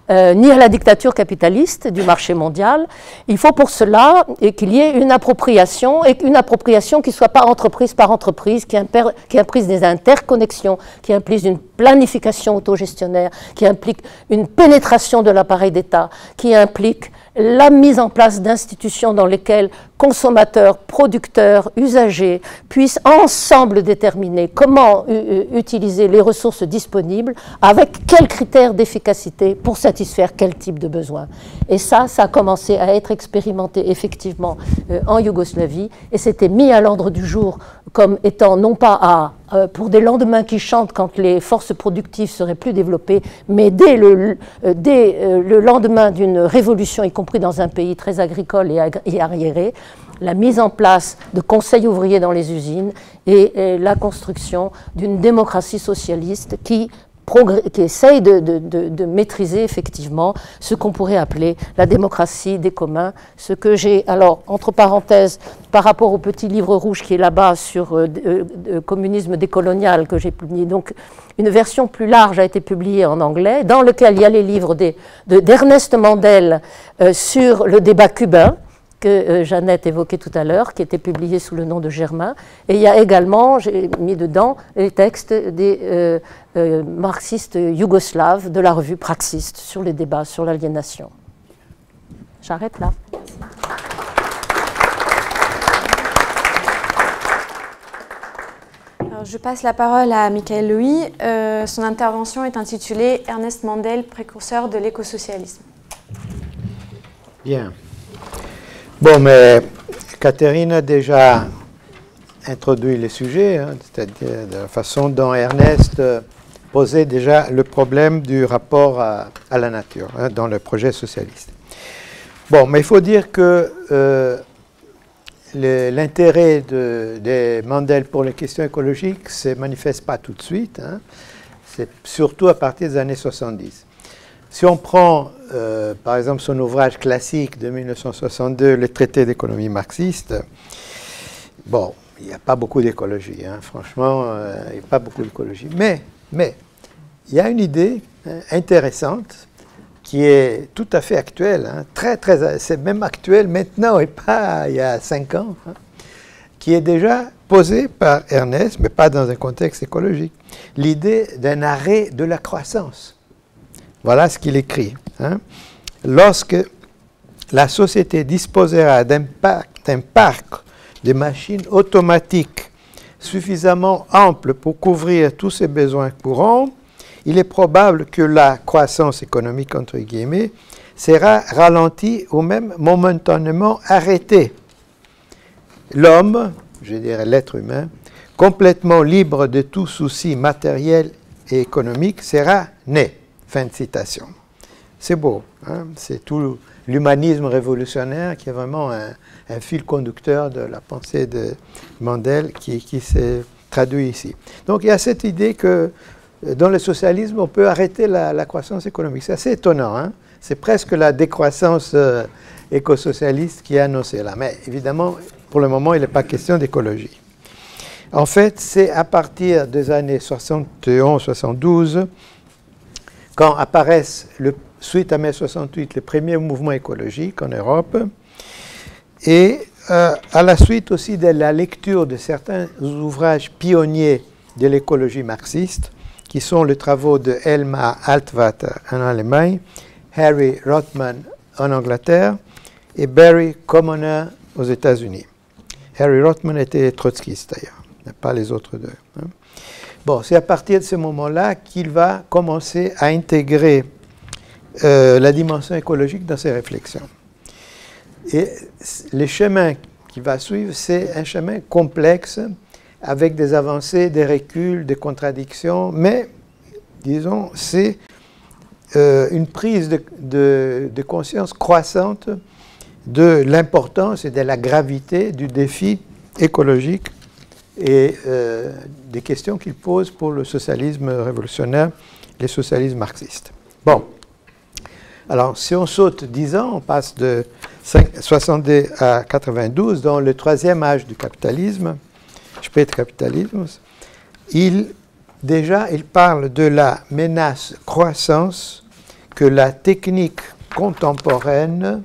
ni à la dictature capitaliste du marché mondial. Il faut pour cela qu'il y ait une appropriation, et une appropriation qui ne soit pas entreprise par entreprise, qui implique des interconnexions, qui implique une planification autogestionnaire, qui implique une pénétration de l'appareil d'État, qui implique la mise en place d'institutions dans lesquelles consommateurs, producteurs, usagers puissent ensemble déterminer comment utiliser les ressources disponibles, avec quels critères d'efficacité pour satisfaire quel type de besoin. Et ça a commencé à être expérimenté effectivement en Yougoslavie, et c'était mis à l'ordre du jour comme étant non pas pour des lendemains qui chantent quand les forces productives seraient plus développées, mais dès le lendemain d'une révolution, y compris dans un pays très agricole et arriéré, la mise en place de conseils ouvriers dans les usines et la construction d'une démocratie socialiste qui essaye de maîtriser effectivement ce qu'on pourrait appeler la démocratie des communs, ce que j'ai, alors, entre parenthèses, par rapport au petit livre rouge qui est là-bas sur communisme décolonial que j'ai publié, donc une version plus large a été publiée en anglais, dans lequel il y a les livres d'Ernest Mandel sur le débat cubain, que Jeannette évoquait tout à l'heure, qui était publié sous le nom de Germain. Et il y a également, j'ai mis dedans, les textes des marxistes yougoslaves de la revue Praxiste sur les débats sur l'aliénation. J'arrête là. Alors, je passe la parole à Michael Louis. Son intervention est intitulée « Ernest Mandel, précurseur de l'écosocialisme ». Bien. Bon, mais Catherine a déjà introduit le sujet, hein, c'est-à-dire de la façon dont Ernest posait déjà le problème du rapport à la nature, hein, dans le projet socialiste. Bon, mais il faut dire que l'intérêt de Mandel pour les questions écologiques ne se manifeste pas tout de suite, hein, c'est surtout à partir des années 70. Si on prend, par exemple, son ouvrage classique de 1962, Le traité d'économie marxiste, bon, il n'y a pas beaucoup d'écologie, hein, franchement, il n'y a pas beaucoup d'écologie. Mais il y a une idée intéressante qui est tout à fait actuelle, hein, c'est même actuel maintenant et pas il y a 5 ans, hein, qui est déjà posée par Ernest, mais pas dans un contexte écologique, l'idée d'un arrêt de la croissance. Voilà ce qu'il écrit. Hein. Lorsque la société disposera d'un parc de machines automatiques suffisamment ample pour couvrir tous ses besoins courants, il est probable que la croissance économique, entre guillemets, sera ralentie ou même momentanément arrêtée. L'homme, je dirais l'être humain, complètement libre de tout souci matériel et économique, sera né. Fin de citation. C'est beau, hein? C'est tout l'humanisme révolutionnaire qui est vraiment un fil conducteur de la pensée de Mandel qui s'est traduit ici. Donc il y a cette idée que dans le socialisme, on peut arrêter la croissance économique. C'est assez étonnant, hein? C'est presque la décroissance écosocialiste qui est annoncée là. Mais évidemment, pour le moment, il n'est pas question d'écologie. En fait, c'est à partir des années 71-72, quand apparaissent, suite à mai 68, les premiers mouvements écologiques en Europe, et à la suite aussi de la lecture de certains ouvrages pionniers de l'écologie marxiste, qui sont les travaux de Elmar Altvater en Allemagne, Harry Rothman en Angleterre et Barry Commoner aux États-Unis. Harry Rothman était trotskiste d'ailleurs, pas les autres deux. Hein. Bon, c'est à partir de ce moment-là qu'il va commencer à intégrer la dimension écologique dans ses réflexions. Et le chemin qu'il va suivre, c'est un chemin complexe, avec des avancées, des reculs, des contradictions, mais, disons, c'est une prise de conscience croissante de l'importance et de la gravité du défi écologique et des questions qu'il pose pour le socialisme révolutionnaire, les socialismes marxistes. Bon, alors si on saute 10 ans, on passe de 62 à 92, dans le troisième âge du capitalisme, Spätkapitalismus, il parle de la menace croissance que la technique contemporaine,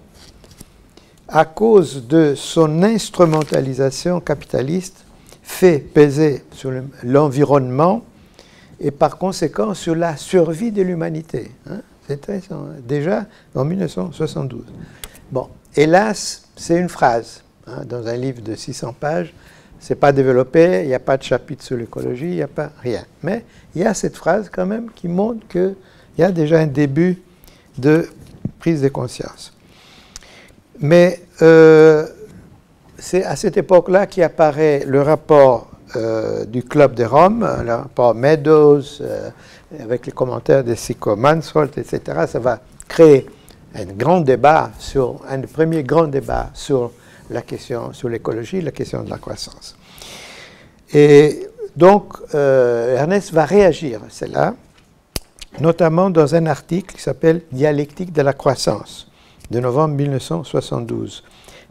à cause de son instrumentalisation capitaliste, fait peser sur l'environnement et par conséquent sur la survie de l'humanité. Hein? C'est intéressant, déjà en 1972. Bon, hélas, c'est une phrase, hein, dans un livre de 600 pages, c'est pas développé, il n'y a pas de chapitre sur l'écologie, il n'y a pas rien. Mais il y a cette phrase quand même qui montre qu'il y a déjà un début de prise de conscience. Mais c'est à cette époque-là qu'apparaît le rapport du Club de Rome, le rapport Meadows, avec les commentaires de Sico Mansholt, etc. Ça va créer un grand débat, un des premiers grands débats sur la question, sur l'écologie, la question de la croissance. Et donc, Ernest va réagir à cela, notamment dans un article qui s'appelle « Dialectique de la croissance » de novembre 1972,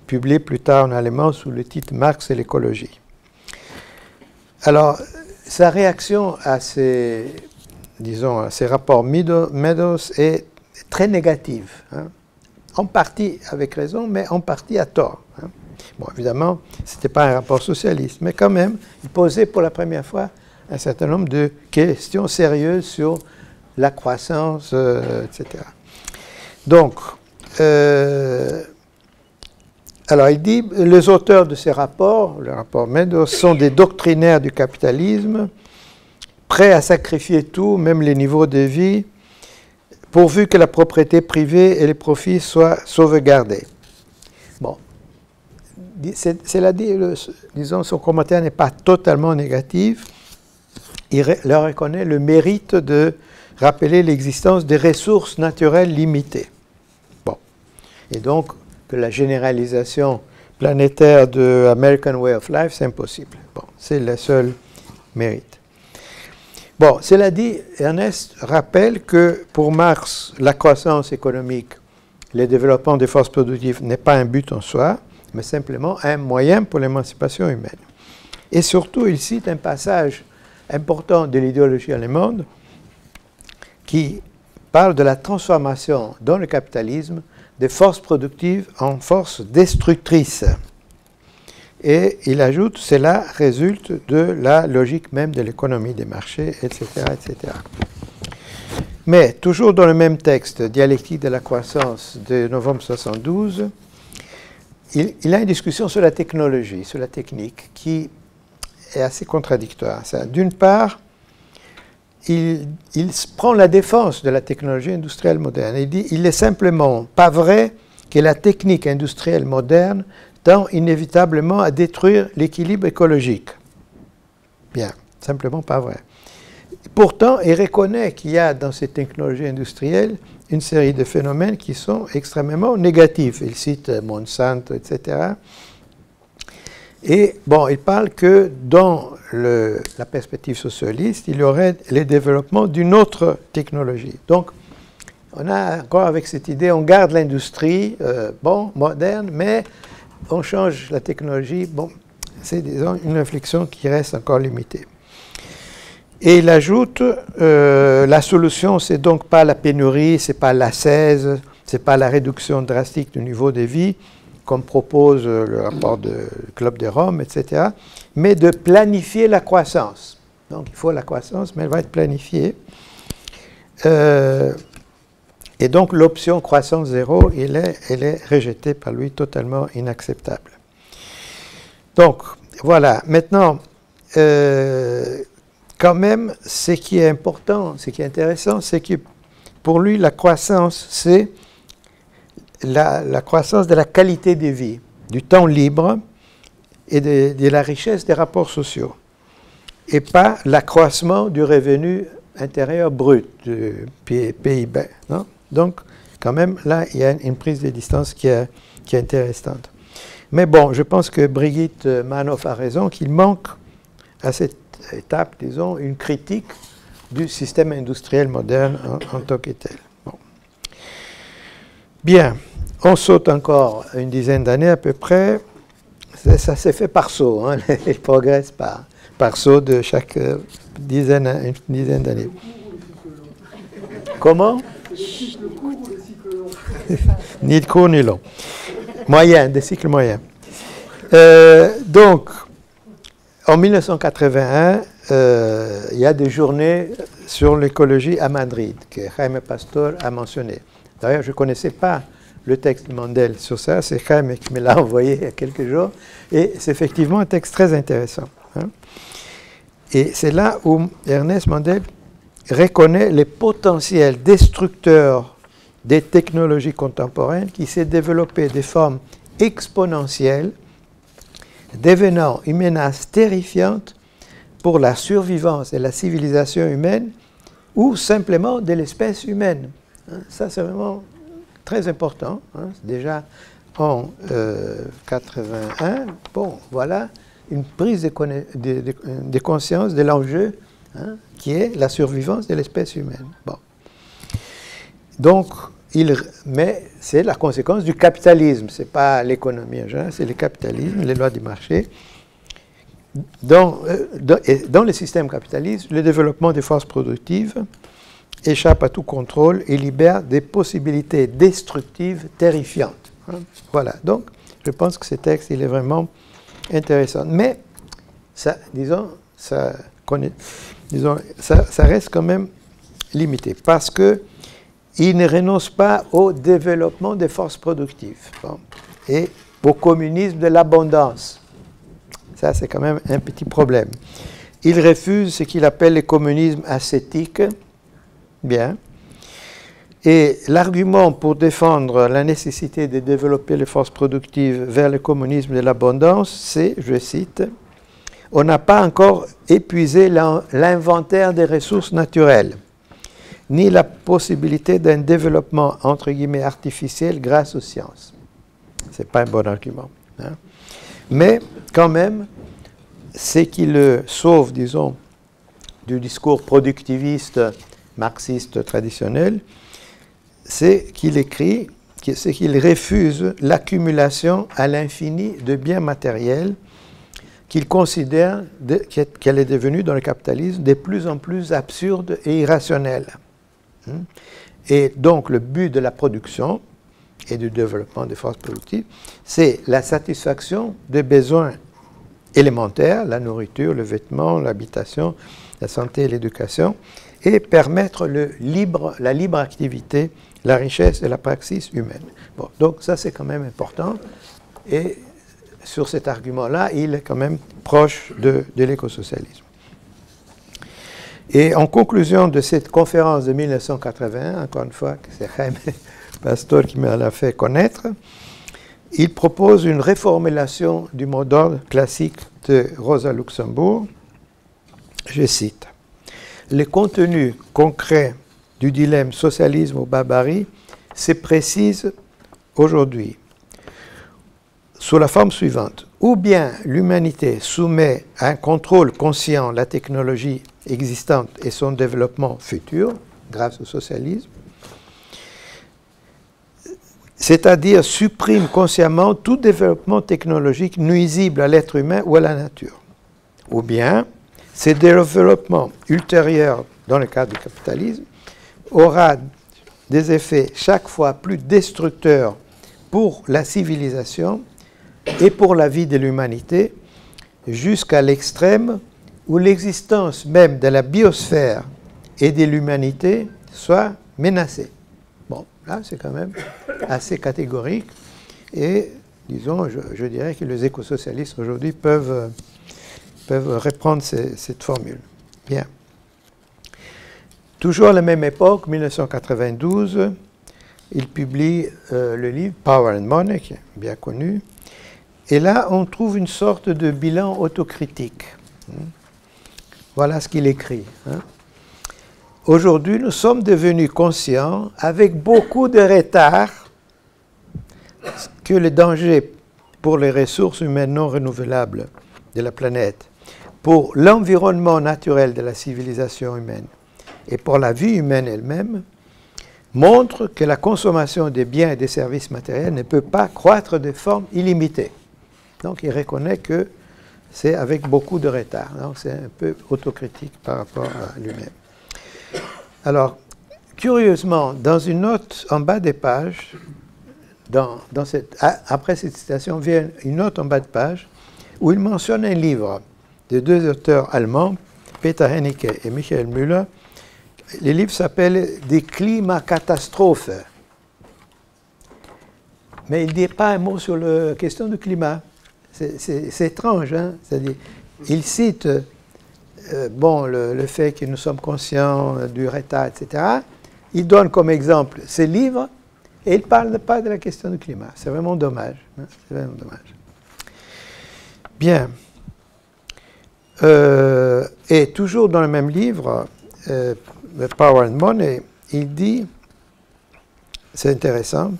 publié plus tard en allemand sous le titre « Marx et l'écologie ». Alors, sa réaction à ces rapports Meadows est très négative, hein. En partie avec raison, mais en partie à tort. Hein. Bon, évidemment, ce n'était pas un rapport socialiste, mais quand même, il posait pour la première fois un certain nombre de questions sérieuses sur la croissance, etc. Donc, alors il dit, les auteurs de ces rapports, le rapport Meadows, sont des doctrinaires du capitalisme, prêts à sacrifier tout, même les niveaux de vie, pourvu que la propriété privée et les profits soient sauvegardés. Bon, cela dit, disons, son commentaire n'est pas totalement négatif. Il leur reconnaît le mérite de rappeler l'existence des ressources naturelles limitées. Bon, et donc que la généralisation planétaire de American Way of Life, c'est impossible. Bon, c'est le seul mérite. Bon, cela dit, Ernest rappelle que pour Marx, la croissance économique, le développement des forces productives n'est pas un but en soi, mais simplement un moyen pour l'émancipation humaine. Et surtout, il cite un passage important de l'idéologie allemande qui parle de la transformation dans le capitalisme des forces productives en forces destructrices. Et il ajoute, cela résulte de la logique même de l'économie des marchés, etc., etc. Mais, toujours dans le même texte, Dialectique de la croissance de novembre 72, il a une discussion sur la technologie, sur la technique, qui est assez contradictoire. D'une part, il prend la défense de la technologie industrielle moderne. Il dit il n'est simplement pas vrai que la technique industrielle moderne tend inévitablement à détruire l'équilibre écologique. Bien, simplement pas vrai. Pourtant, il reconnaît qu'il y a dans ces technologies industrielles une série de phénomènes qui sont extrêmement négatifs. Il cite Monsanto, etc. Et bon, il parle que dans la perspective socialiste, il y aurait le développement d'une autre technologie. Donc, on a encore avec cette idée, on garde l'industrie, bon, moderne, mais on change la technologie. Bon, c'est, disons, une réflexion qui reste encore limitée. Et il ajoute, la solution, c'est donc pas la pénurie, c'est pas l'ascèse, c'est pas la réduction drastique du niveau de vie, comme propose le rapport du Club de Rome, etc., mais de planifier la croissance. Donc il faut la croissance, mais elle va être planifiée. Et donc l'option croissance zéro, elle est rejetée par lui, totalement inacceptable. Donc voilà, maintenant, quand même, ce qui est important, ce qui est intéressant, c'est que pour lui, la croissance, c'est la croissance de la qualité de vie, du temps libre et de la richesse des rapports sociaux, et pas l'accroissement du revenu intérieur brut, du PIB. Non? Donc, quand même, là, il y a une prise de distance qui est intéressante. Mais bon, je pense que Brigitte Manoff a raison, qu'il manque à cette étape, disons, une critique du système industriel moderne en tant que tel. Bon. Bien, on saute encore une dizaine d'années à peu près. Ça s'est fait par saut, hein, il progresse par saut de chaque une dizaine d'années. Comment? Ni de court ni long. Moyen, des cycles moyens. Donc, en 1981, il y a des journées sur l'écologie à Madrid, que Jaime Pastor a mentionné. D'ailleurs, je ne connaissais pas le texte de Mandel sur ça, c'est Jaime qui me l'a envoyé il y a quelques jours, et c'est effectivement un texte très intéressant. Hein. Et c'est là où Ernest Mandel reconnaît les potentiels destructeurs des technologies contemporaines qui s'est développé de formes exponentielles, devenant une menace terrifiante pour la survivance et la civilisation humaine ou simplement de l'espèce humaine. Ça, c'est vraiment très important. Déjà en 81, bon, voilà une prise de conscience de l'enjeu qui est la survivance de l'espèce humaine. Bon. Donc, mais c'est la conséquence du capitalisme, ce n'est pas l'économie en général, c'est le capitalisme, les lois du marché. Dans le système capitaliste, le développement des forces productives échappe à tout contrôle et libère des possibilités destructives terrifiantes. Voilà, donc je pense que ce texte, il est vraiment intéressant. Mais, ça reste quand même limité, parce que il ne renonce pas au développement des forces productives et au communisme de l'abondance. Ça, c'est quand même un petit problème. Il refuse ce qu'il appelle le communisme ascétique. Bien. Et l'argument pour défendre la nécessité de développer les forces productives vers le communisme de l'abondance, c'est, je cite, « On n'a pas encore épuisé l'inventaire des ressources naturelles, ni la possibilité d'un développement, entre guillemets, artificiel grâce aux sciences. » Ce n'est pas un bon argument. Hein. Mais, quand même, ce qui le sauve, disons, du discours productiviste, marxiste traditionnel, c'est qu'il écrit, c'est qu'il refuse l'accumulation à l'infini de biens matériels qu'il considère qu'elle est devenue dans le capitalisme de plus en plus absurde et irrationnelle. Et donc le but de la production et du développement des forces productives, c'est la satisfaction des besoins élémentaires, la nourriture, le vêtement, l'habitation, la santé et l'éducation, et permettre la libre activité, la richesse et la praxis humaine. Bon, donc ça c'est quand même important, et sur cet argument-là, il est quand même proche de l'écosocialisme. Et en conclusion de cette conférence de 1981, encore une fois, c'est Jaime Pastor qui me l'a fait connaître, il propose une réformulation du mot d'ordre classique de Rosa Luxemburg. Je cite: « Le contenu concret du dilemme socialisme ou barbarie se précise aujourd'hui sous la forme suivante. Ou bien l'humanité soumet à un contrôle conscient la technologie existante et son développement futur, grâce au socialisme, c'est-à-dire supprime consciemment tout développement technologique nuisible à l'être humain ou à la nature. Ou bien ces développements ultérieurs, dans le cadre du capitalisme, aura des effets chaque fois plus destructeurs pour la civilisation et pour la vie de l'humanité, jusqu'à l'extrême où l'existence même de la biosphère et de l'humanité soit menacée. » Bon, là c'est quand même assez catégorique et, disons, je dirais que les écosocialistes aujourd'hui peuvent reprendre cette formule. Bien. Toujours à la même époque, 1992, il publie le livre Power and Money, qui est bien connu. Et là, on trouve une sorte de bilan autocritique. Voilà ce qu'il écrit. Aujourd'hui, nous sommes devenus conscients, avec beaucoup de retard, que le danger pour les ressources humaines non renouvelables de la planète, pour l'environnement naturel de la civilisation humaine et pour la vie humaine elle-même, montre que la consommation des biens et des services matériels ne peut pas croître de forme illimitée. Donc il reconnaît que c'est avec beaucoup de retard. Donc c'est un peu autocritique par rapport à lui-même. Alors, curieusement, dans une note en bas des pages, après cette citation vient une note en bas de page où il mentionne un livre de deux auteurs allemands, Peter Hennecke et Michael Müller. Le livre s'appelle « Des Klimakatastrophes ». Mais il ne dit pas un mot sur la question du climat. C'est étrange, hein? C'est-à-dire, il cite le fait que nous sommes conscients du retard, etc. Il donne comme exemple ces livres et il ne parle pas de la question du climat. C'est vraiment dommage. Hein? C'est vraiment dommage. Bien. Et toujours dans le même livre, Power and Money, il dit, c'est intéressant,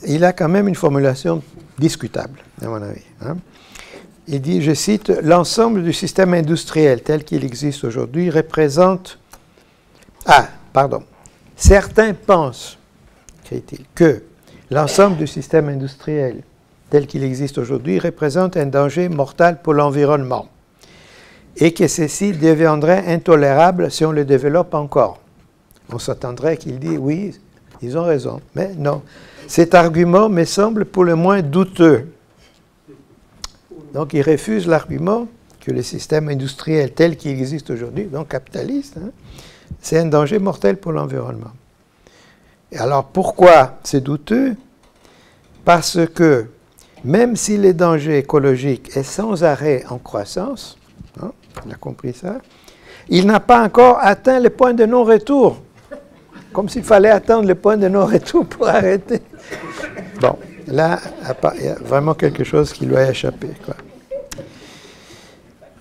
il a quand même une formulation discutable, à mon avis. Hein. Il dit, je cite, « L'ensemble du système industriel tel qu'il existe aujourd'hui représente... » Certains pensent, écrit-il, que l'ensemble du système industriel tel qu'il existe aujourd'hui représente un danger mortel pour l'environnement et que ceci deviendrait intolérable si on le développe encore. On s'attendrait qu'il dise, oui, ils ont raison, mais non. Cet argument me semble pour le moins douteux. Donc il refuse l'argument que le système industriel tel qu'il existe aujourd'hui, donc capitaliste, hein, c'est un danger mortel pour l'environnement. Et alors pourquoi c'est douteux? Parce que même si le danger écologique est sans arrêt en croissance, hein, on a compris ça, il n'a pas encore atteint le point de non-retour. Comme s'il fallait attendre le point de non-retour pour arrêter. Bon, là, il y a vraiment quelque chose qui lui a échappé, quoi.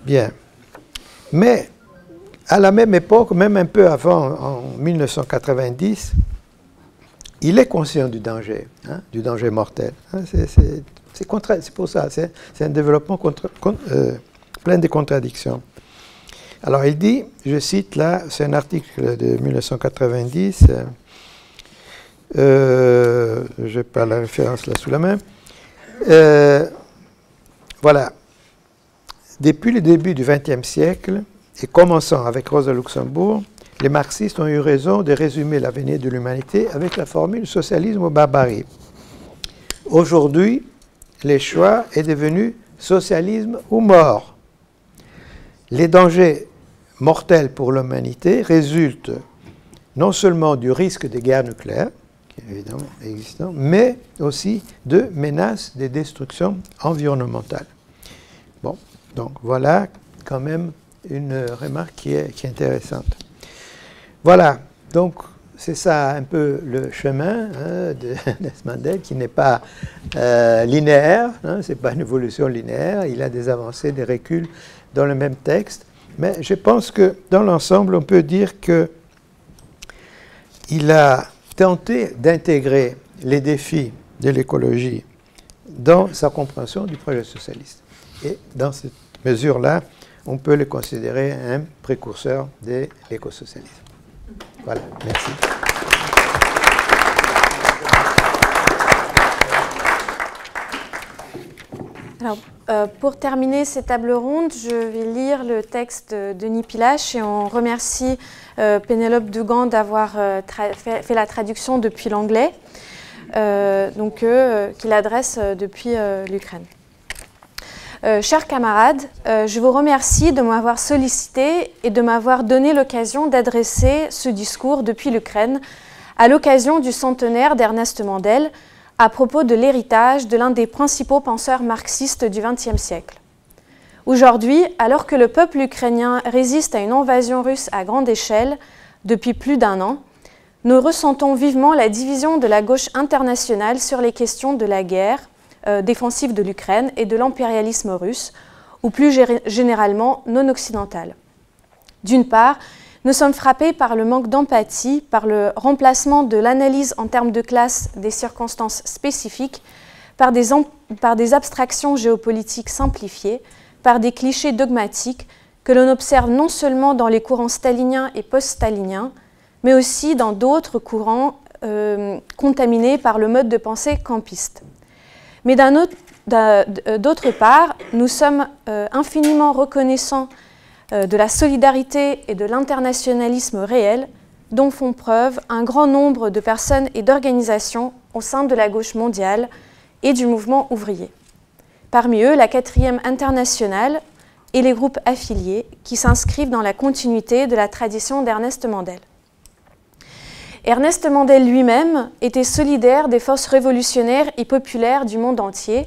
Bien. Mais, à la même époque, même un peu avant, en 1990, il est conscient du danger mortel. Hein, c'est pour ça, c'est un développement plein de contradictions. Alors il dit, je cite là, c'est un article de 1990, je n'ai pas la référence là sous la main. Voilà. Depuis le début du XXe siècle, et commençant avec Rosa Luxemburg, les marxistes ont eu raison de résumer l'avenir de l'humanité avec la formule socialisme ou barbarie. Aujourd'hui, le choix est devenu socialisme ou mort. Les dangers mortels pour l'humanité résultent non seulement du risque de guerre nucléaire, qui évidemment existants, mais aussi de menaces de destruction environnementale. Bon, donc voilà quand même une remarque qui est intéressante. Voilà, donc c'est ça un peu le chemin d'Ernest Mandel, qui n'est pas linéaire, ce n'est pas une évolution linéaire, il a des avancées, des reculs dans le même texte, mais je pense que dans l'ensemble, on peut dire qu'il a tenté d'intégrer les défis de l'écologie dans sa compréhension du projet socialiste. Et dans cette mesure-là, on peut le considérer un précurseur de l'écosocialisme. Voilà, merci. Alors, pour terminer ces tables rondes, je vais lire le texte de Denis Pillache et on remercie Pénélope Dugan d'avoir fait la traduction depuis l'anglais, qu'il adresse depuis l'Ukraine. Chers camarades, je vous remercie de m'avoir sollicité et de m'avoir donné l'occasion d'adresser ce discours depuis l'Ukraine à l'occasion du centenaire d'Ernest Mandel à propos de l'héritage de l'un des principaux penseurs marxistes du XXe siècle. Aujourd'hui, alors que le peuple ukrainien résiste à une invasion russe à grande échelle depuis plus d'1 an, nous ressentons vivement la division de la gauche internationale sur les questions de la guerre défensive de l'Ukraine et de l'impérialisme russe, ou plus généralement non occidental. D'une part, nous sommes frappés par le manque d'empathie, par le remplacement de l'analyse en termes de classe des circonstances spécifiques, par des abstractions géopolitiques simplifiées, par des clichés dogmatiques que l'on observe non seulement dans les courants staliniens et post-staliniens, mais aussi dans d'autres courants contaminés par le mode de pensée campiste. Mais d'autre part, nous sommes infiniment reconnaissants de la solidarité et de l'internationalisme réel dont font preuve un grand nombre de personnes et d'organisations au sein de la gauche mondiale et du mouvement ouvrier. Parmi eux, la 4e internationale et les groupes affiliés qui s'inscrivent dans la continuité de la tradition d'Ernest Mandel. Ernest Mandel lui-même était solidaire des forces révolutionnaires et populaires du monde entier,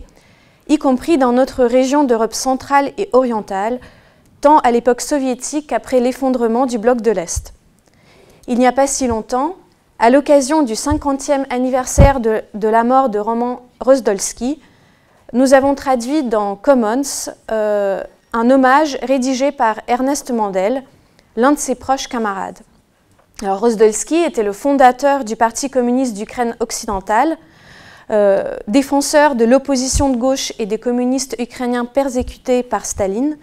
y compris dans notre région d'Europe centrale et orientale, tant à l'époque soviétique qu'après l'effondrement du bloc de l'Est. Il n'y a pas si longtemps, à l'occasion du 50e anniversaire de la mort de Roman Rozdolski, nous avons traduit dans Commons un hommage rédigé par Ernest Mandel, l'un de ses proches camarades. Alors, Rozdolski était le fondateur du Parti communiste d'Ukraine occidentale, défenseur de l'opposition de gauche et des communistes ukrainiens persécutés par Staline,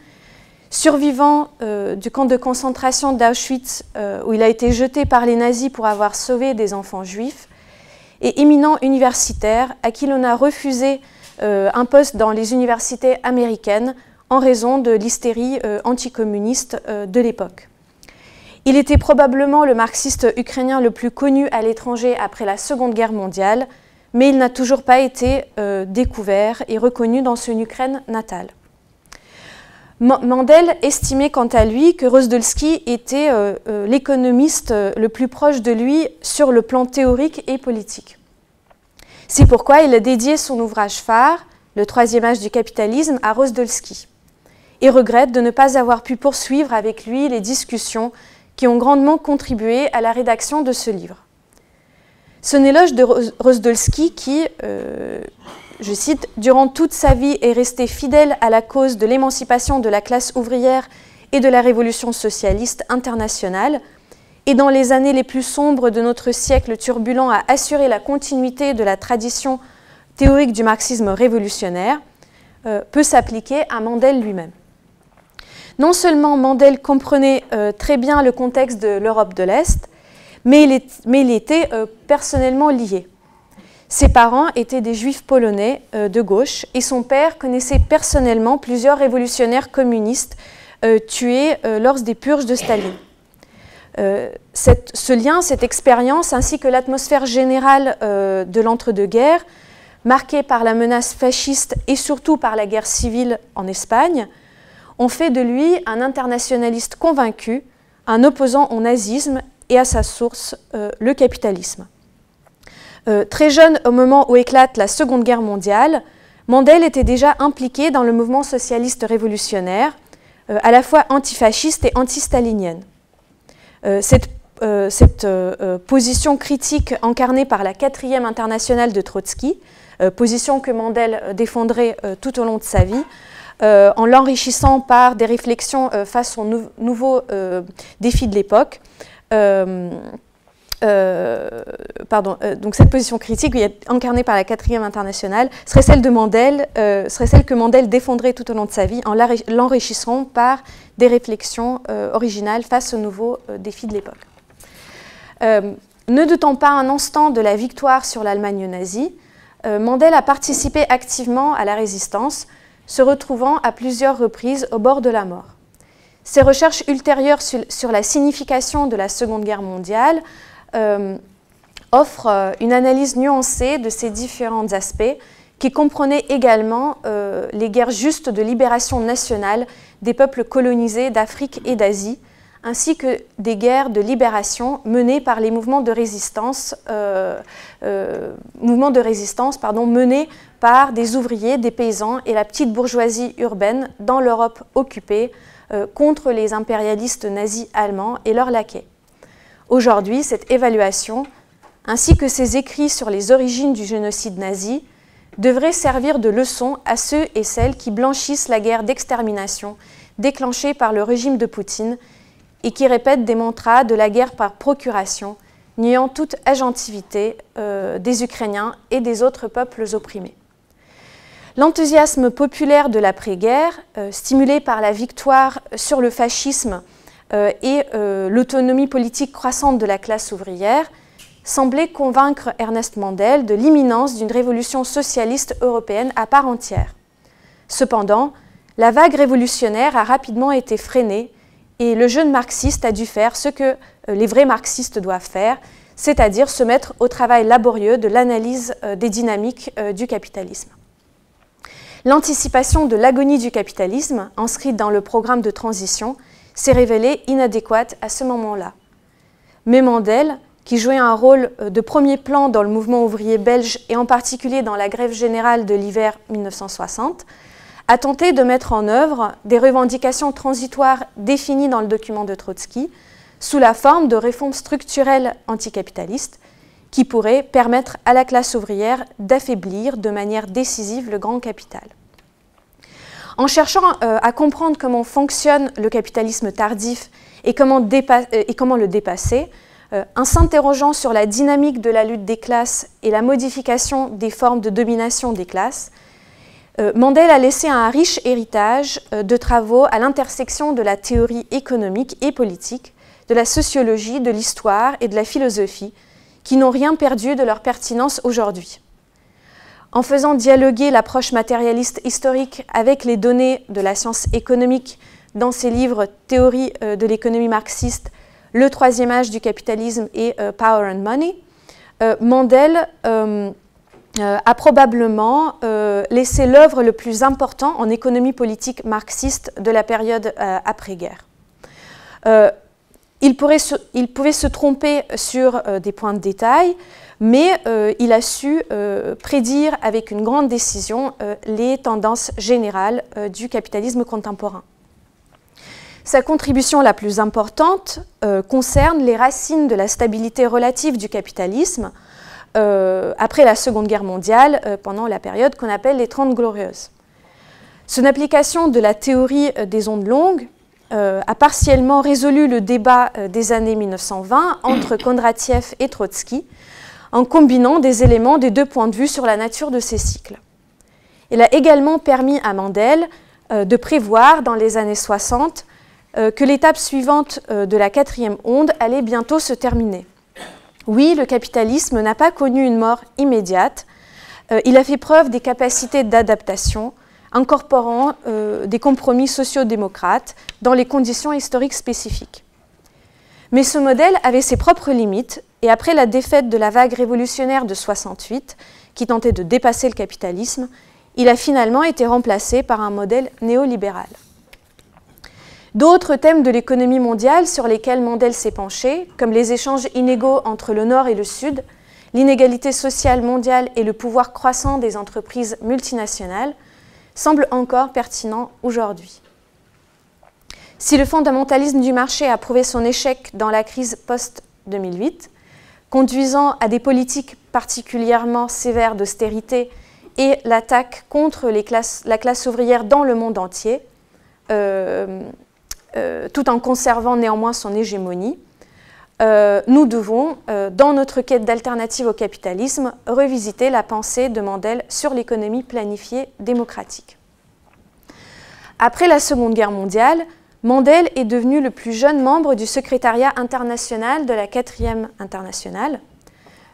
survivant du camp de concentration d'Auschwitz où il a été jeté par les nazis pour avoir sauvé des enfants juifs, et éminent universitaire à qui l'on a refusé un poste dans les universités américaines en raison de l'hystérie anticommuniste de l'époque. Il était probablement le marxiste ukrainien le plus connu à l'étranger après la Seconde Guerre mondiale, mais il n'a toujours pas été découvert et reconnu dans son Ukraine natale. Mandel estimait quant à lui que Rozdolski était l'économiste le plus proche de lui sur le plan théorique et politique. C'est pourquoi il a dédié son ouvrage phare, Le troisième âge du capitalisme, à Rozdolski, et regrette de ne pas avoir pu poursuivre avec lui les discussions qui ont grandement contribué à la rédaction de ce livre. Son éloge de Rozdolski qui, je cite, « durant toute sa vie est resté fidèle à la cause de l'émancipation de la classe ouvrière et de la révolution socialiste internationale, et dans les années les plus sombres de notre siècle turbulent a assuré la continuité de la tradition théorique du marxisme révolutionnaire », peut s'appliquer à Mandel lui-même. Non seulement Mandel comprenait très bien le contexte de l'Europe de l'Est, mais il était personnellement lié. Ses parents étaient des juifs polonais de gauche et son père connaissait personnellement plusieurs révolutionnaires communistes tués lors des purges de Staline. Ce lien, cette expérience, ainsi que l'atmosphère générale de l'entre-deux-guerres, marquée par la menace fasciste et surtout par la guerre civile en Espagne, ont fait de lui un internationaliste convaincu, un opposant au nazisme et à sa source, le capitalisme. Très jeune au moment où éclate la Seconde Guerre mondiale, Mandel était déjà impliqué dans le mouvement socialiste révolutionnaire, à la fois antifasciste et anti-stalinienne. Cette position critique incarnée par la 4e internationale de Trotsky, position que Mandel défendrait tout au long de sa vie, en l'enrichissant par des réflexions face aux nouveaux défis de l'époque. Donc cette position critique incarnée par la 4e internationale serait celle de Mandel, serait celle que Mandel défendrait tout au long de sa vie en l'enrichissant par des réflexions originales face aux nouveaux défis de l'époque. Ne doutant pas un instant de la victoire sur l'Allemagne nazie, Mandel a participé activement à la résistance, se retrouvant à plusieurs reprises au bord de la mort. Ses recherches ultérieures sur la signification de la Seconde Guerre mondiale offrent une analyse nuancée de ces différents aspects qui comprenaient également les guerres justes de libération nationale des peuples colonisés d'Afrique et d'Asie, ainsi que des guerres de libération menées par les mouvements de résistance, menés par des ouvriers, des paysans et la petite bourgeoisie urbaine dans l'Europe occupée contre les impérialistes nazis allemands et leurs laquais. Aujourd'hui, cette évaluation, ainsi que ses écrits sur les origines du génocide nazi, devrait servir de leçon à ceux et celles qui blanchissent la guerre d'extermination déclenchée par le régime de Poutine et qui répètent des mantras de la guerre par procuration, niant toute agentivité des Ukrainiens et des autres peuples opprimés. L'enthousiasme populaire de l'après-guerre, stimulé par la victoire sur le fascisme et l'autonomie politique croissante de la classe ouvrière, semblait convaincre Ernest Mandel de l'imminence d'une révolution socialiste européenne à part entière. Cependant, la vague révolutionnaire a rapidement été freinée et le jeune marxiste a dû faire ce que les vrais marxistes doivent faire, c'est-à-dire se mettre au travail laborieux de l'analyse des dynamiques du capitalisme. L'anticipation de l'agonie du capitalisme, inscrite dans le programme de transition, s'est révélée inadéquate à ce moment-là. Mais Mandel, qui jouait un rôle de premier plan dans le mouvement ouvrier belge et en particulier dans la grève générale de l'hiver 1960, a tenté de mettre en œuvre des revendications transitoires définies dans le document de Trotsky sous la forme de réformes structurelles anticapitalistes qui pourraient permettre à la classe ouvrière d'affaiblir de manière décisive le grand capital. En cherchant à comprendre comment fonctionne le capitalisme tardif et comment le dépasser, en s'interrogeant sur la dynamique de la lutte des classes et la modification des formes de domination des classes, Mandel a laissé un riche héritage de travaux à l'intersection de la théorie économique et politique, de la sociologie, de l'histoire et de la philosophie, qui n'ont rien perdu de leur pertinence aujourd'hui. En faisant dialoguer l'approche matérialiste historique avec les données de la science économique dans ses livres Théorie de l'économie marxiste, Le troisième âge du capitalisme et Power and Money, Mandel a probablement laissé l'œuvre le plus important en économie politique marxiste de la période après-guerre. Il pouvait se tromper sur des points de détail, mais il a su prédire avec une grande décision les tendances générales du capitalisme contemporain. Sa contribution la plus importante concerne les racines de la stabilité relative du capitalisme après la Seconde Guerre mondiale, pendant la période qu'on appelle les 30 Glorieuses. Son application de la théorie des ondes longues a partiellement résolu le débat des années 1920 entre Kondratiev et Trotsky, en combinant des éléments des deux points de vue sur la nature de ces cycles. Il a également permis à Mandel de prévoir dans les années 60 que l'étape suivante de la quatrième onde allait bientôt se terminer. Oui, le capitalisme n'a pas connu une mort immédiate, il a fait preuve des capacités d'adaptation, incorporant des compromis sociodémocrates dans les conditions historiques spécifiques. Mais ce modèle avait ses propres limites, et après la défaite de la vague révolutionnaire de 68, qui tentait de dépasser le capitalisme, il a finalement été remplacé par un modèle néolibéral. D'autres thèmes de l'économie mondiale sur lesquels Mandel s'est penché, comme les échanges inégaux entre le Nord et le Sud, l'inégalité sociale mondiale et le pouvoir croissant des entreprises multinationales semblent encore pertinents aujourd'hui. Si le fondamentalisme du marché a prouvé son échec dans la crise post-2008, conduisant à des politiques particulièrement sévères d'austérité et l'attaque contre la classe ouvrière dans le monde entier, tout en conservant néanmoins son hégémonie, nous devons, dans notre quête d'alternative au capitalisme, revisiter la pensée de Mandel sur l'économie planifiée démocratique. Après la Seconde Guerre mondiale, Mandel est devenu le plus jeune membre du secrétariat international de la 4e internationale.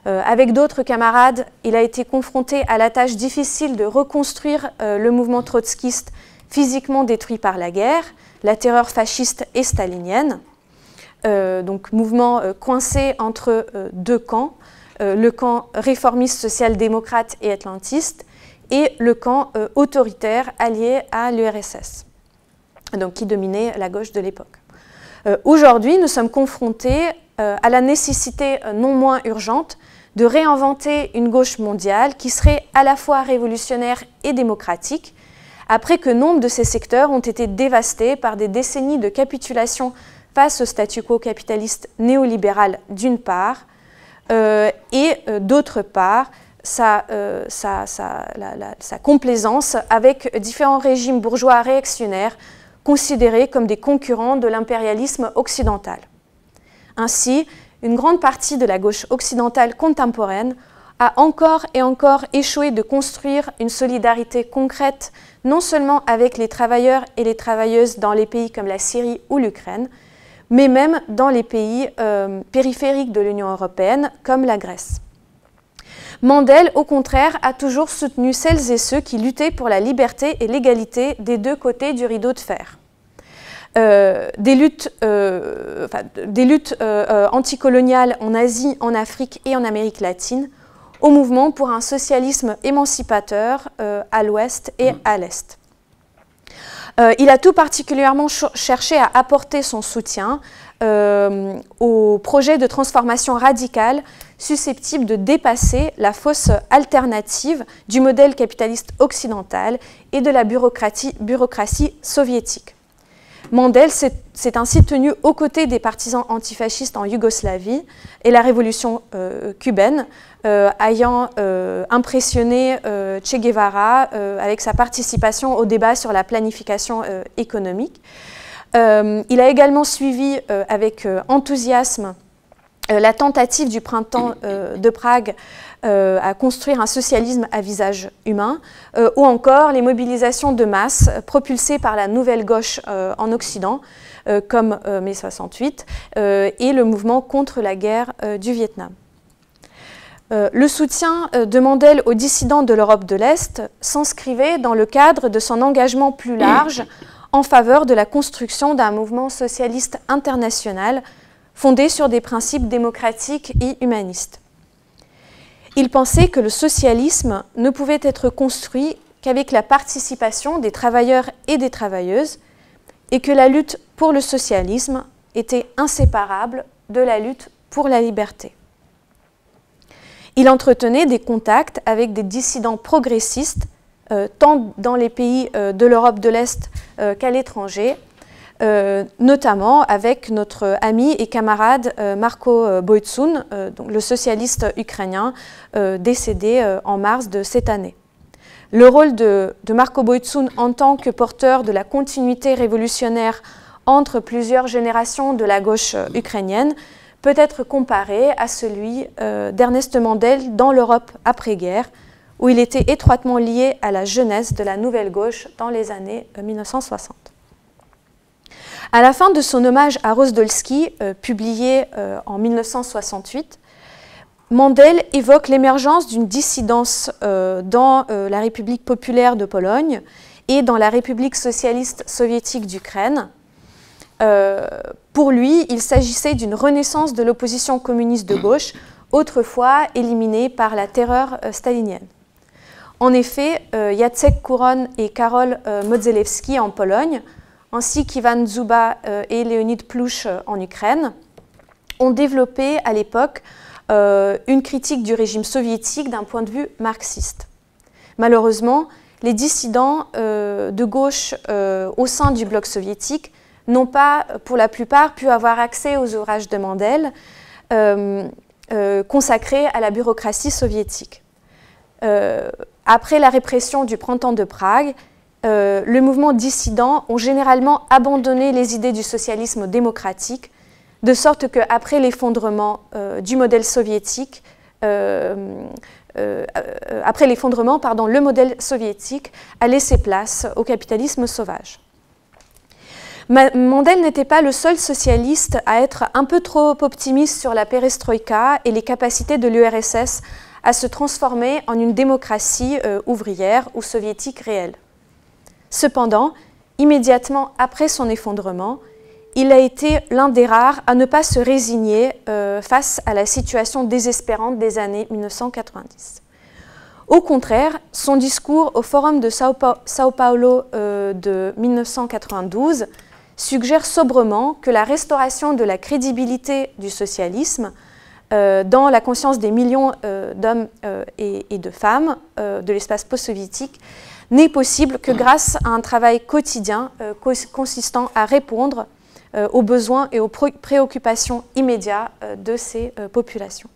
Avec d'autres camarades, il a été confronté à la tâche difficile de reconstruire le mouvement trotskiste physiquement détruit par la guerre, la terreur fasciste et stalinienne. Donc mouvement coincé entre deux camps, le camp réformiste social-démocrate et atlantiste et le camp autoritaire allié à l'URSS, donc qui dominait la gauche de l'époque. Aujourd'hui, nous sommes confrontés à la nécessité non moins urgente de réinventer une gauche mondiale qui serait à la fois révolutionnaire et démocratique, après que nombre de ces secteurs ont été dévastés par des décennies de capitulation face au statu quo capitaliste néolibéral d'une part, et d'autre part, sa complaisance avec différents régimes bourgeois réactionnaires considérés comme des concurrents de l'impérialisme occidental. Ainsi, une grande partie de la gauche occidentale contemporaine a encore et encore échoué de construire une solidarité concrète non seulement avec les travailleurs et les travailleuses dans les pays comme la Syrie ou l'Ukraine, mais même dans les pays périphériques de l'Union européenne comme la Grèce. Mandel, au contraire, a toujours soutenu celles et ceux qui luttaient pour la liberté et l'égalité des deux côtés du rideau de fer. Des luttes anticoloniales en Asie, en Afrique et en Amérique latine, au mouvement pour un socialisme émancipateur à l'ouest et à l'est. Il a tout particulièrement cherché à apporter son soutien au projet de transformation radicale susceptible de dépasser la fausse alternative du modèle capitaliste occidental et de la bureaucratie soviétique. Mandel s'est ainsi tenu aux côtés des partisans antifascistes en Yougoslavie et la révolution cubaine, ayant impressionné Che Guevara avec sa participation au débat sur la planification économique. Il a également suivi avec enthousiasme la tentative du printemps de Prague à construire un socialisme à visage humain, ou encore les mobilisations de masse propulsées par la nouvelle gauche en Occident, comme mai 68, et le mouvement contre la guerre du Vietnam. Le soutien de Mandel aux dissidents de l'Europe de l'Est s'inscrivait dans le cadre de son engagement plus large en faveur de la construction d'un mouvement socialiste international fondé sur des principes démocratiques et humanistes. Il pensait que le socialisme ne pouvait être construit qu'avec la participation des travailleurs et des travailleuses et que la lutte pour le socialisme était inséparable de la lutte pour la liberté. Il entretenait des contacts avec des dissidents progressistes, tant dans les pays de l'Europe de l'Est qu'à l'étranger, notamment avec notre ami et camarade Marko Boytsoun, donc le socialiste ukrainien décédé en mars de cette année. Le rôle de Marko Boytsoun en tant que porteur de la continuité révolutionnaire entre plusieurs générations de la gauche ukrainienne peut être comparé à celui d'Ernest Mandel dans l'Europe après-guerre, où il était étroitement lié à la jeunesse de la nouvelle gauche dans les années 1960. À la fin de son hommage à Rozdolski, publié en 1968, Mandel évoque l'émergence d'une dissidence dans la République populaire de Pologne et dans la République socialiste soviétique d'Ukraine. Pour lui, il s'agissait d'une renaissance de l'opposition communiste de gauche, autrefois éliminée par la terreur stalinienne. En effet, Jacek Kuron et Karol Modzelewski en Pologne, ainsi qu'Ivan Dzuba et Leonid Plouch en Ukraine, ont développé à l'époque une critique du régime soviétique d'un point de vue marxiste. Malheureusement, les dissidents de gauche au sein du bloc soviétique n'ont pas, pour la plupart, pu avoir accès aux ouvrages de Mandel consacrés à la bureaucratie soviétique. Après la répression du printemps de Prague, le mouvement dissident ont généralement abandonné les idées du socialisme démocratique, de sorte qu'après l'effondrement du modèle soviétique, le modèle soviétique a laissé place au capitalisme sauvage. Mandel n'était pas le seul socialiste à être un peu trop optimiste sur la perestroïka et les capacités de l'URSS à se transformer en une démocratie ouvrière ou soviétique réelle. Cependant, immédiatement après son effondrement, il a été l'un des rares à ne pas se résigner face à la situation désespérante des années 1990. Au contraire, son discours au Forum de Sao Paulo de 1992 suggère sobrement que la restauration de la crédibilité du socialisme dans la conscience des millions d'hommes et de femmes de l'espace post-soviétique n'est possible que grâce à un travail quotidien consistant à répondre aux besoins et aux préoccupations immédiates de ces populations.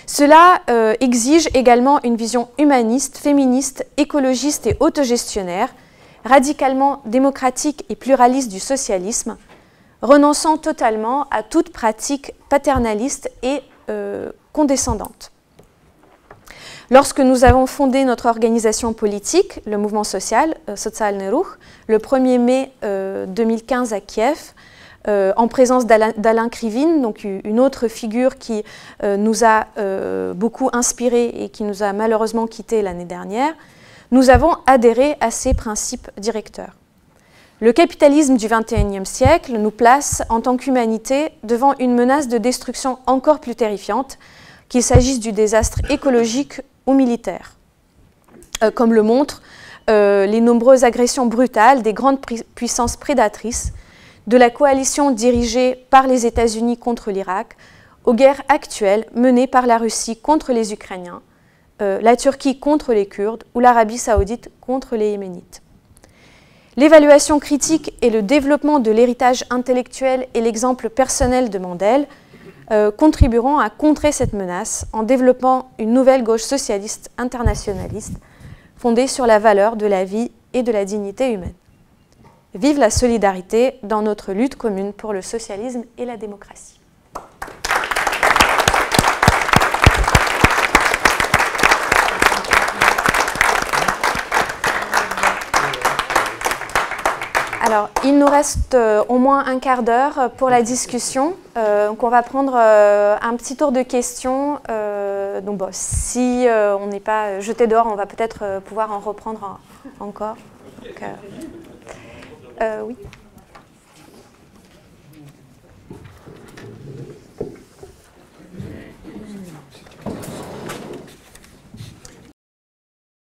Cela exige également une vision humaniste, féministe, écologiste et autogestionnaire, radicalement démocratique et pluraliste du socialisme, renonçant totalement à toute pratique paternaliste et condescendante. Lorsque nous avons fondé notre organisation politique, le mouvement social, Socialny Ruch, le 1er mai 2015 à Kiev, en présence d'Alain Krivine, donc une autre figure qui nous a beaucoup inspiré et qui nous a malheureusement quittés l'année dernière, nous avons adhéré à ces principes directeurs. Le capitalisme du XXIe siècle nous place en tant qu'humanité devant une menace de destruction encore plus terrifiante, qu'il s'agisse du désastre écologique ou militaire, comme le montrent les nombreuses agressions brutales des grandes puissances prédatrices, de la coalition dirigée par les États-Unis contre l'Irak, aux guerres actuelles menées par la Russie contre les Ukrainiens, la Turquie contre les Kurdes ou l'Arabie saoudite contre les Yéménites. L'évaluation critique et le développement de l'héritage intellectuel et l'exemple personnel de Mandel contribueront à contrer cette menace en développant une nouvelle gauche socialiste internationaliste fondée sur la valeur de la vie et de la dignité humaine. Vive la solidarité dans notre lutte commune pour le socialisme et la démocratie. Alors, il nous reste au moins un quart d'heure pour la discussion. Donc, on va prendre un petit tour de questions. Donc, bon, si on n'est pas jeté dehors, on va peut-être pouvoir en reprendre encore. Donc, oui.